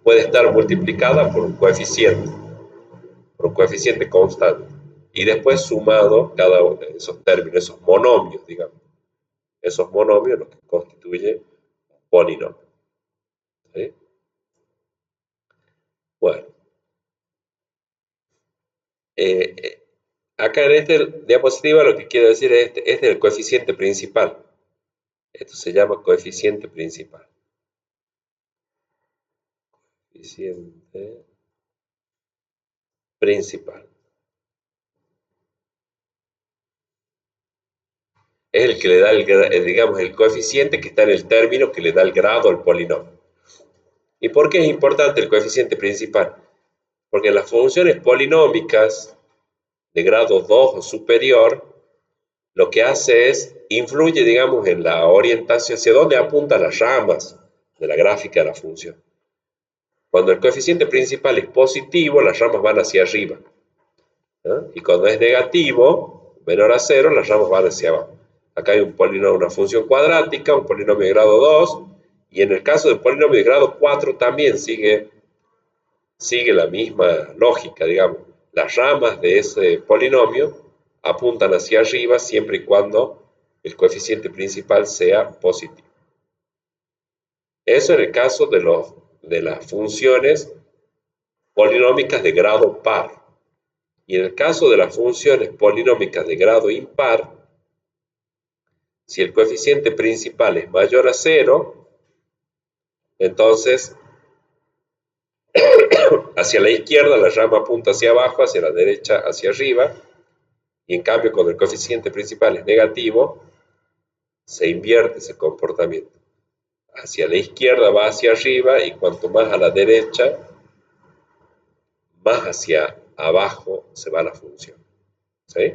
S1: puede estar multiplicada por un coeficiente constante. Y después sumado cada uno de esos términos, esos monomios, digamos. Esos monomios los que constituyen un polinomio. ¿Sí? Bueno. Acá en esta diapositiva lo que quiero decir es este es el coeficiente principal. Esto se llama coeficiente principal. Coeficiente principal. Es el que le da digamos, el coeficiente que está en el término que le da el grado al polinomio. ¿Y por qué es importante el coeficiente principal? Porque en las funciones polinómicas de grado 2 o superior, lo que hace es, influye, digamos, en la orientación, hacia dónde apuntan las ramas de la gráfica de la función. Cuando el coeficiente principal es positivo, las ramas van hacia arriba. ¿No? Y cuando es negativo, menor a 0, las ramas van hacia abajo. Acá hay un polinomio, una función cuadrática, un polinomio de grado 2, y en el caso del polinomio de grado 4 también sigue la misma lógica, digamos. Las ramas de ese polinomio apuntan hacia arriba siempre y cuando el coeficiente principal sea positivo. Eso en el caso de las funciones polinómicas de grado par. Y en el caso de las funciones polinómicas de grado impar, si el coeficiente principal es mayor a 0, entonces hacia la izquierda la rama apunta hacia abajo, hacia la derecha hacia arriba, y en cambio cuando el coeficiente principal es negativo, se invierte ese comportamiento. Hacia la izquierda va hacia arriba y cuanto más a la derecha, más hacia abajo se va la función. ¿Sí?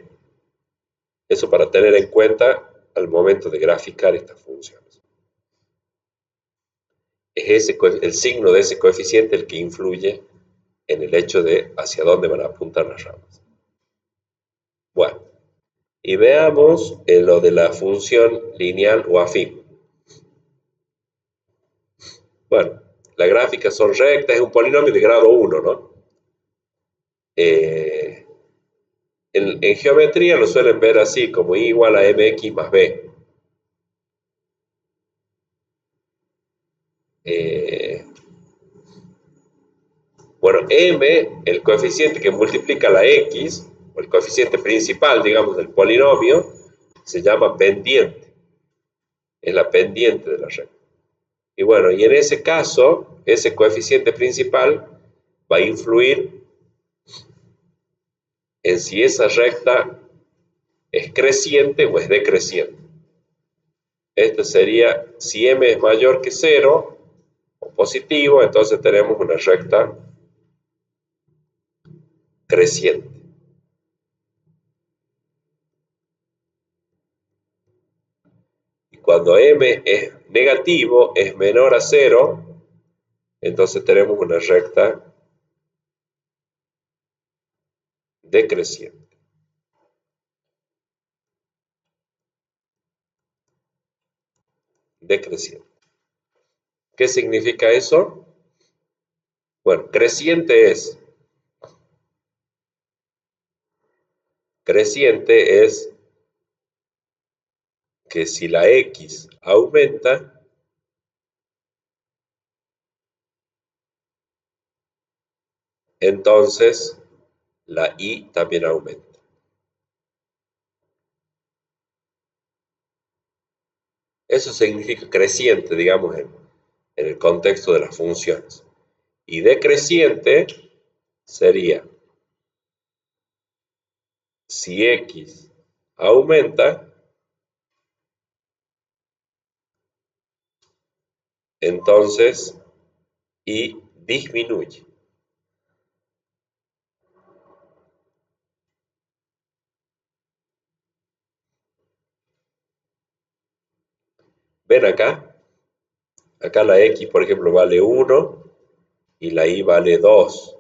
S1: Eso para tener en cuenta al momento de graficar estas funciones. Es el signo de ese coeficiente el que influye en el hecho de hacia dónde van a apuntar las ramas. Bueno, y veamos lo de la función lineal o afín. Bueno, las gráficas son rectas, es un polinomio de grado 1, ¿no? En geometría lo suelen ver así, como y igual a mx más b. Bueno, m, el coeficiente que multiplica la x, o el coeficiente principal, digamos, del polinomio, se llama pendiente. Es la pendiente de la recta. Y bueno, y en ese caso, ese coeficiente principal va a influir en si esa recta es creciente o es decreciente. Esto sería, si m es mayor que 0 o positivo, entonces tenemos una recta creciente. Y cuando m es negativo, es menor a 0, entonces tenemos una recta decreciente. Decreciente. ¿Qué significa eso? Bueno, creciente es que si la x aumenta, entonces la y también aumenta. Eso significa creciente, digamos, en el contexto de las funciones. Y decreciente sería si x aumenta, entonces y disminuye. ¿Ven acá? Acá la x, por ejemplo, vale 1 y la y vale 2.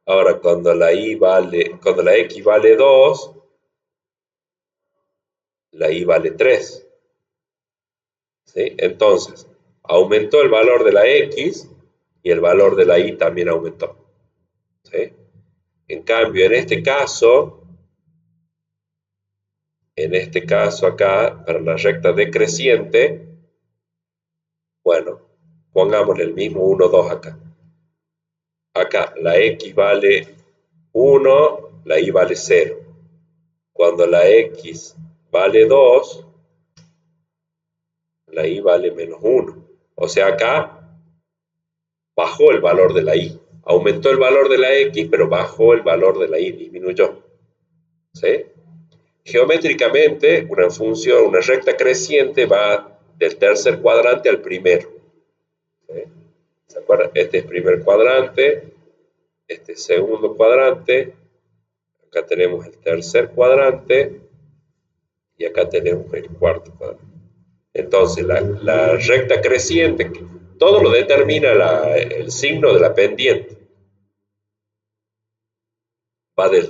S1: Ahora, cuando la x vale 2, la y vale 3. ¿Sí? Entonces, aumentó el valor de la x y el valor de la y también aumentó. ¿Sí? En cambio, en este caso acá, para la recta decreciente, bueno, pongámosle el mismo 1, 2 acá. Acá la x vale 1, la y vale 0. Cuando la x vale 2, la y vale menos 1. O sea, acá bajó el valor de la y. Aumentó el valor de la x, pero bajó el valor de la y, disminuyó. ¿Sí? Geométricamente, una función, una recta creciente va del tercer cuadrante al primero. ¿Sí? ¿Se acuerdan? Este es primer cuadrante, este es segundo cuadrante, acá tenemos el tercer cuadrante y acá tenemos el cuarto cuadrante. Entonces, la recta creciente, todo lo determina el signo de la pendiente.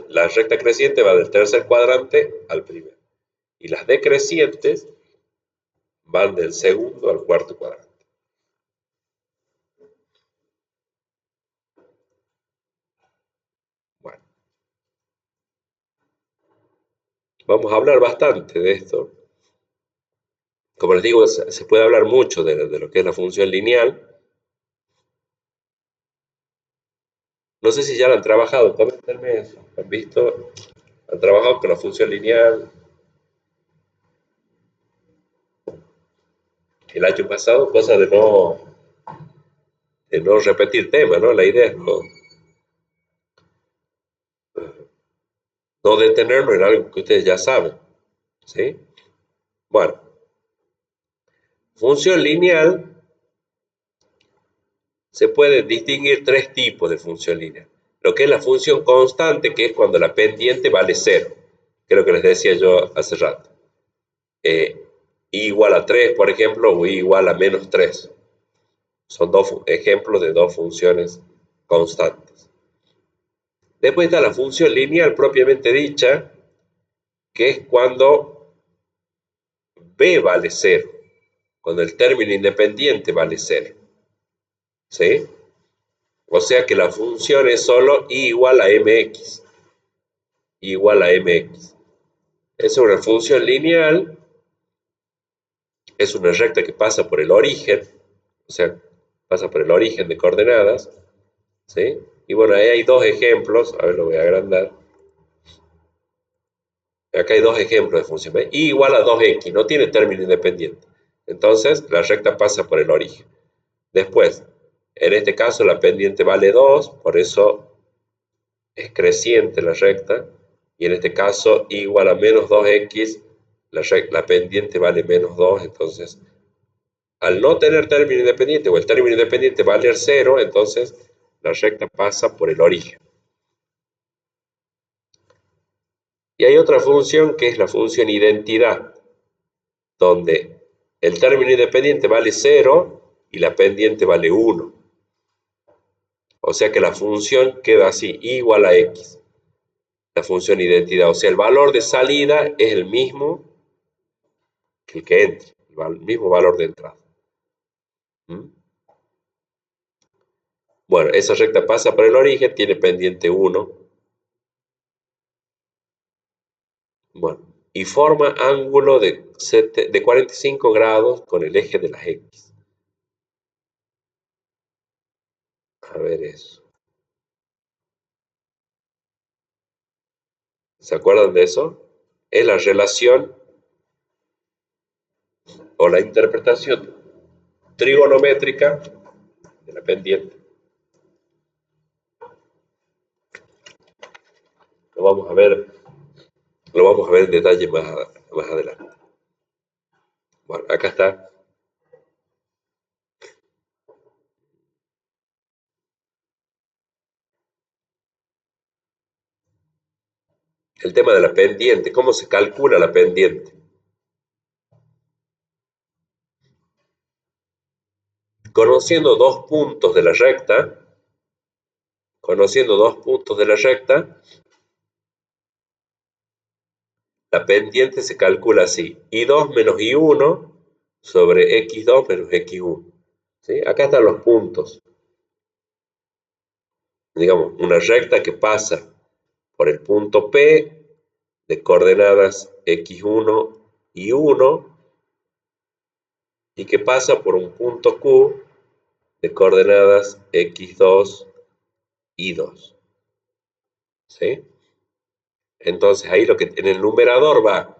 S1: La recta creciente va del tercer cuadrante al primero. Y las decrecientes van del segundo al cuarto cuadrante. Bueno, vamos a hablar bastante de esto. Como les digo, se puede hablar mucho de lo que es la función lineal. No sé si ya la han trabajado, coméntenme eso. ¿Han visto? ¿Han trabajado con la función lineal el año pasado? Cosa de no repetir tema, ¿no? La idea es no detenernos en algo que ustedes ya saben. ¿Sí? Bueno, función lineal, se pueden distinguir tres tipos de función lineal. Lo que es la función constante, que es cuando la pendiente vale 0, que es lo que les decía yo hace rato. I igual a 3, por ejemplo, o I igual a menos 3. Son dos ejemplos de dos funciones constantes. Después está la función lineal propiamente dicha, que es cuando B vale 0, cuando el término independiente vale 0. ¿Sí? O sea que la función es solo I igual a mx. I igual a mx. Es una función lineal, es una recta que pasa por el origen, o sea, pasa por el origen de coordenadas, ¿sí? Y bueno, ahí hay dos ejemplos, a ver, lo voy a agrandar. Acá hay dos ejemplos de función. ¿Ve? I igual a 2x, no tiene término independiente. Entonces, la recta pasa por el origen. Después, en este caso la pendiente vale 2, por eso es creciente la recta. Y en este caso, I igual a menos 2x, la pendiente vale menos 2, entonces, al no tener término independiente, o el término independiente vale 0, entonces la recta pasa por el origen. Y hay otra función que es la función identidad, donde el término independiente vale 0 y la pendiente vale 1. O sea que la función queda así, I igual a x, la función identidad. O sea, el valor de salida es el mismo que el que entra, el mismo valor de entrada. ¿Mm? Bueno, esa recta pasa por el origen, tiene pendiente 1. Bueno, y forma ángulo de 45 grados con el eje de las x. A ver eso. ¿Se acuerdan de eso? Es la relación o la interpretación trigonométrica de la pendiente. Lo vamos a ver, lo vamos a ver en detalle más adelante. Bueno, acá está. El tema de la pendiente, cómo se calcula la pendiente. Conociendo dos puntos de la recta, la pendiente se calcula así, I2 menos I1 sobre X2 menos X1. ¿Sí? Acá están los puntos. Digamos, una recta que pasa por el punto P de coordenadas X1 y 1 y que pasa por un punto Q de coordenadas X2 y 2. ¿Sí? Entonces ahí lo que en el numerador va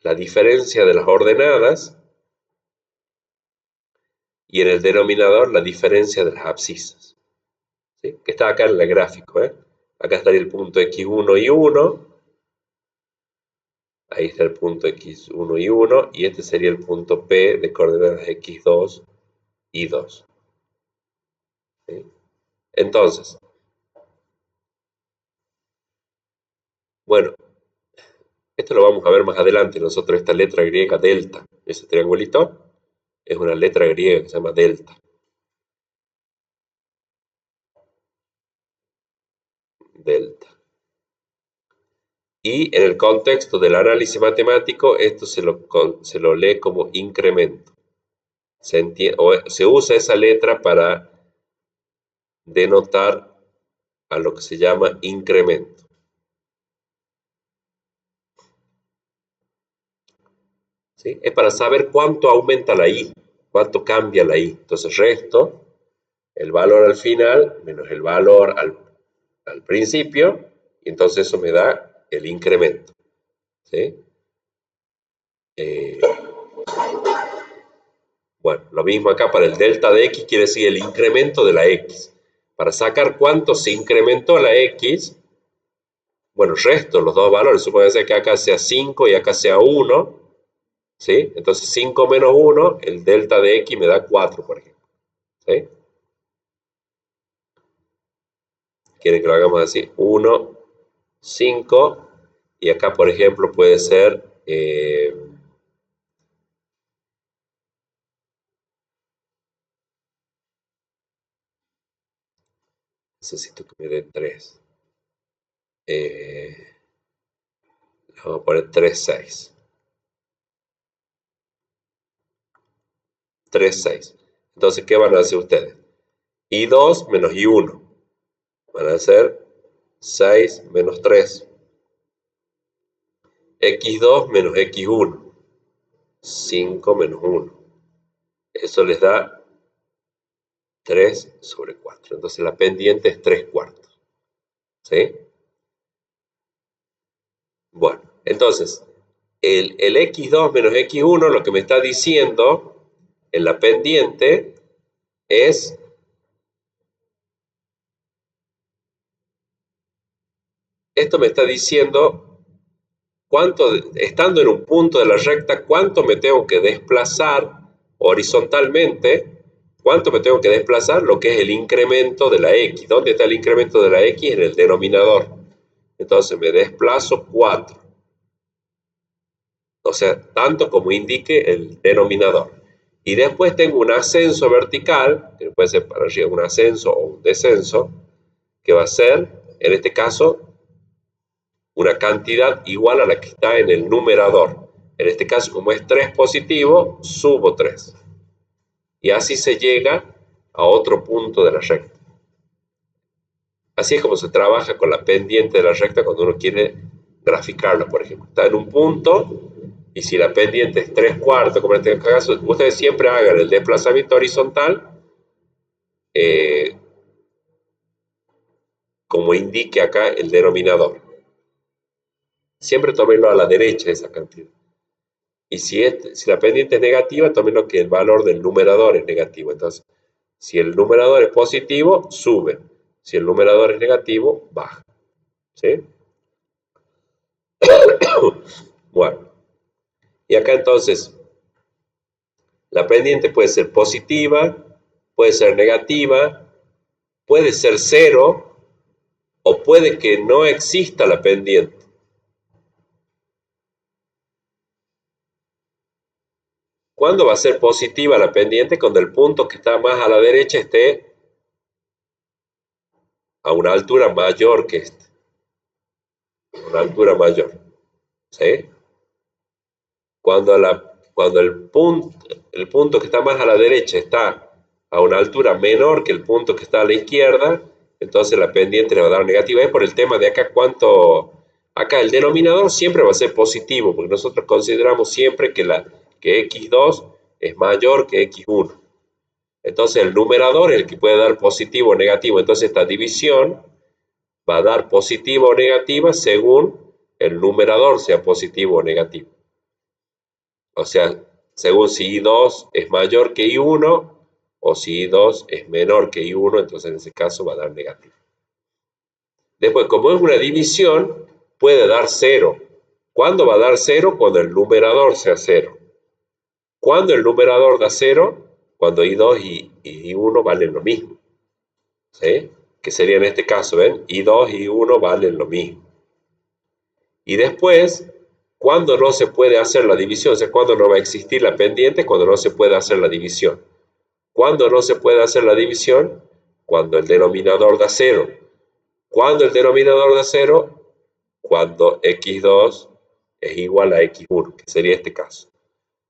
S1: la diferencia de las ordenadas y en el denominador la diferencia de las abscisas, ¿sí? Que está acá en el gráfico, ¿eh? Acá estaría el punto x1 y 1, ahí está el punto x1 y 1, y este sería el punto P de coordenadas x2 y 2. ¿Sí? Entonces, bueno, esto lo vamos a ver más adelante. Nosotros esta letra griega delta, ese triangulito, es una letra griega que se llama delta. Delta. Y en el contexto del análisis matemático, esto se lo lee como incremento. Se usa esa letra para denotar a lo que se llama incremento. ¿Sí? Es para saber cuánto aumenta la i, cuánto cambia la i. Entonces resto el valor al final menos el valor al principio, y entonces eso me da el incremento. ¿Sí? Bueno, lo mismo acá para el delta de x, quiere decir el incremento de la x. Para sacar cuánto se incrementó la x, bueno, resto los dos valores, supone que acá sea 5 y acá sea 1, ¿sí? Entonces 5 menos 1, el delta de x me da 4, por ejemplo. ¿Sí? Quieren que lo hagamos así, 1, 5, y acá, por ejemplo, puede ser... necesito que me den 3. Vamos a poner 3, 6. 3, 6. Entonces, ¿qué van a hacer ustedes? I2 menos I1. Van a ser 6 menos 3. X2 menos X1. 5 menos 1. Eso les da 3 sobre 4. Entonces la pendiente es 3 cuartos. ¿Sí? Bueno, entonces, el X2 menos X1 lo que me está diciendo en la pendiente es esto me está diciendo cuánto, estando en un punto de la recta, cuánto me tengo que desplazar horizontalmente, cuánto me tengo que desplazar, lo que es el incremento de la x. ¿Dónde está el incremento de la x? En el denominador. Entonces me desplazo 4. O sea, tanto como indique el denominador. Y después tengo un ascenso vertical, que puede ser para arriba un ascenso o un descenso, que va a ser, en este caso, una cantidad igual a la que está en el numerador. En este caso, como es 3 positivo, subo 3. Y así se llega a otro punto de la recta. Así es como se trabaja con la pendiente de la recta cuando uno quiere graficarla, por ejemplo. Está en un punto y si la pendiente es 3 cuartos, como en este caso, ustedes siempre hagan el desplazamiento horizontal eh, como indique acá el denominador. Siempre tómenlo a la derecha esa cantidad. Y si la pendiente es negativa, tómenlo que el valor del numerador es negativo. Entonces, si el numerador es positivo, sube. Si el numerador es negativo, baja. ¿Sí? Bueno, y acá entonces, la pendiente puede ser positiva, puede ser negativa, puede ser 0 o puede que no exista la pendiente. ¿Cuándo va a ser positiva la pendiente? Cuando el punto que está más a la derecha esté a una altura mayor que este. Una altura mayor. ¿Sí? Cuando el punto que está más a la derecha está a una altura menor que el punto que está a la izquierda, entonces la pendiente le va a dar negativa. Es por el tema de acá acá el denominador siempre va a ser positivo, porque nosotros consideramos siempre que x2 es mayor que x1. Entonces el numerador es el que puede dar positivo o negativo. Entonces esta división va a dar positivo o negativa según el numerador sea positivo o negativo. O sea, según si I2 es mayor que I1 O si I2 es menor que I1, entonces en ese caso va a dar negativo. Después, como es una división, puede dar 0. ¿Cuándo va a dar 0? Cuando el numerador sea 0. ¿Cuándo el numerador da 0? Cuando I2 y I1 valen lo mismo. ¿Sí? Que sería en este caso, ¿ven? I2 y I1 valen lo mismo. Y después, ¿cuándo no se puede hacer la división? O sea, ¿cuándo no va a existir la pendiente? Cuando no se puede hacer la división. ¿Cuándo no se puede hacer la división? Cuando el denominador da 0. ¿Cuándo el denominador da 0? Cuando x2 es igual a x1, que sería este caso.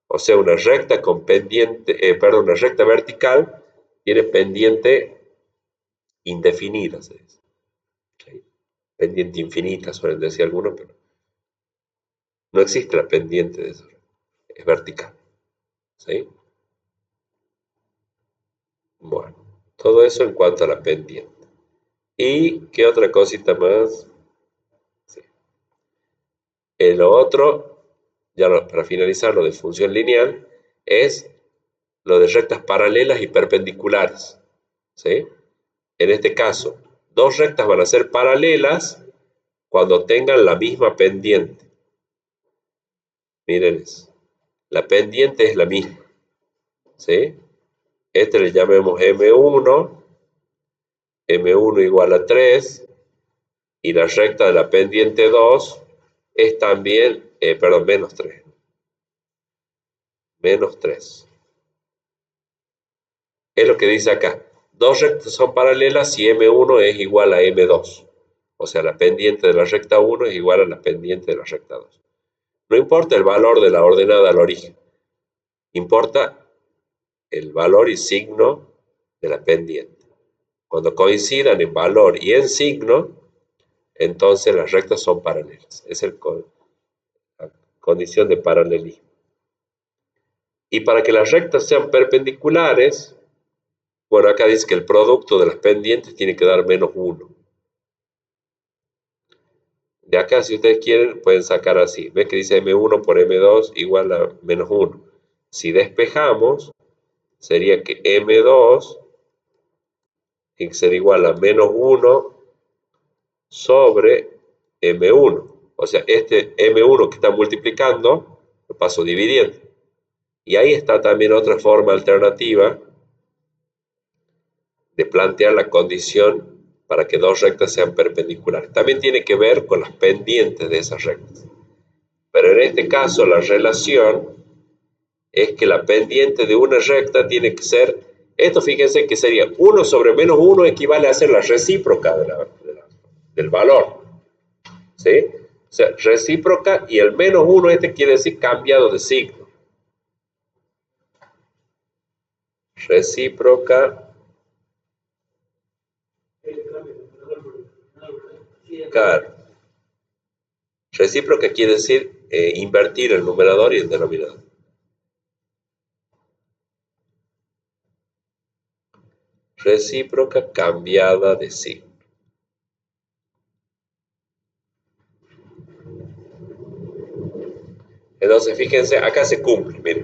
S1: O sea, una recta con pendiente, una recta vertical tiene pendiente indefinida, se dice. ¿Sí? Pendiente infinita, suelen decir algunos, pero no existe la pendiente de eso, es vertical. ¿Sí? Bueno, todo eso en cuanto a la pendiente. ¿Y qué otra cosita más? Sí. Lo otro, ya para finalizar, lo de función lineal, es lo de rectas paralelas y perpendiculares. ¿Sí? En este caso, dos rectas van a ser paralelas cuando tengan la misma pendiente. Miren eso. La pendiente es la misma. ¿Sí? Este le llamemos M1, M1 igual a 3, y la recta de la pendiente 2 es también, menos 3. Menos 3. Es lo que dice acá. Dos rectas son paralelas si M1 es igual a M2. O sea, la pendiente de la recta 1 es igual a la pendiente de la recta 2. No importa el valor de la ordenada al origen. Importa el valor y signo de la pendiente. Cuando coincidan en valor y en signo, entonces las rectas son paralelas. Es la condición de paralelismo. Y para que las rectas sean perpendiculares, bueno, acá dice que el producto de las pendientes tiene que dar menos 1. De acá, si ustedes quieren, pueden sacar así. ¿Ves que dice M1 por M2 igual a menos 1? Si despejamos, sería que M2 tiene que ser igual a menos 1 sobre M1. O sea, este M1 que está multiplicando, lo paso dividiendo. Y ahí está también otra forma alternativa de plantear la condición para que dos rectas sean perpendiculares. También tiene que ver con las pendientes de esas rectas. Pero en este caso la relación es que la pendiente de una recta tiene que ser, esto fíjense que sería 1 sobre menos 1 equivale a ser la recíproca del valor. ¿Sí? O sea, recíproca y el menos 1 este quiere decir cambiado de signo. Recíproca. Claro. Recíproca quiere decir invertir el numerador y el denominador. Recíproca cambiada de signo. Entonces, fíjense, acá se cumple, miren.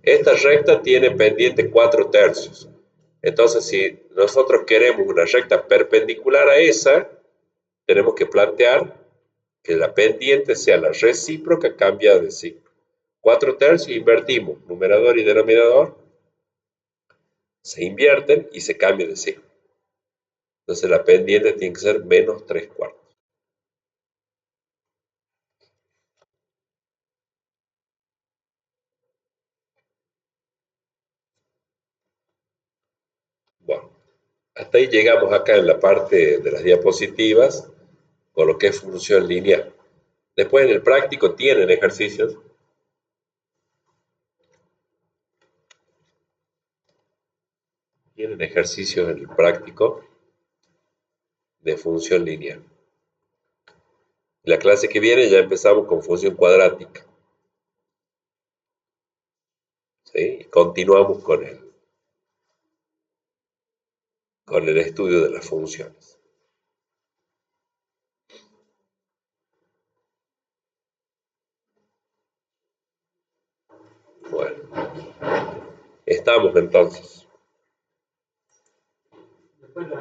S1: Esta recta tiene pendiente 4/3. Entonces, si nosotros queremos una recta perpendicular a esa, tenemos que plantear que la pendiente sea la recíproca cambiada de signo. 4/3 invertimos numerador y denominador, se invierten y se cambia de signo. Entonces la pendiente tiene que ser menos 3/4. Bueno, hasta ahí llegamos acá en la parte de las diapositivas con lo que es función lineal. Después en el práctico tienen ejercicios. Tienen ejercicios en el práctico de función lineal. La clase que viene ya empezamos con función cuadrática. ¿Sí? Y continuamos con el estudio de las funciones. Bueno. estamos entonces.
S2: Después los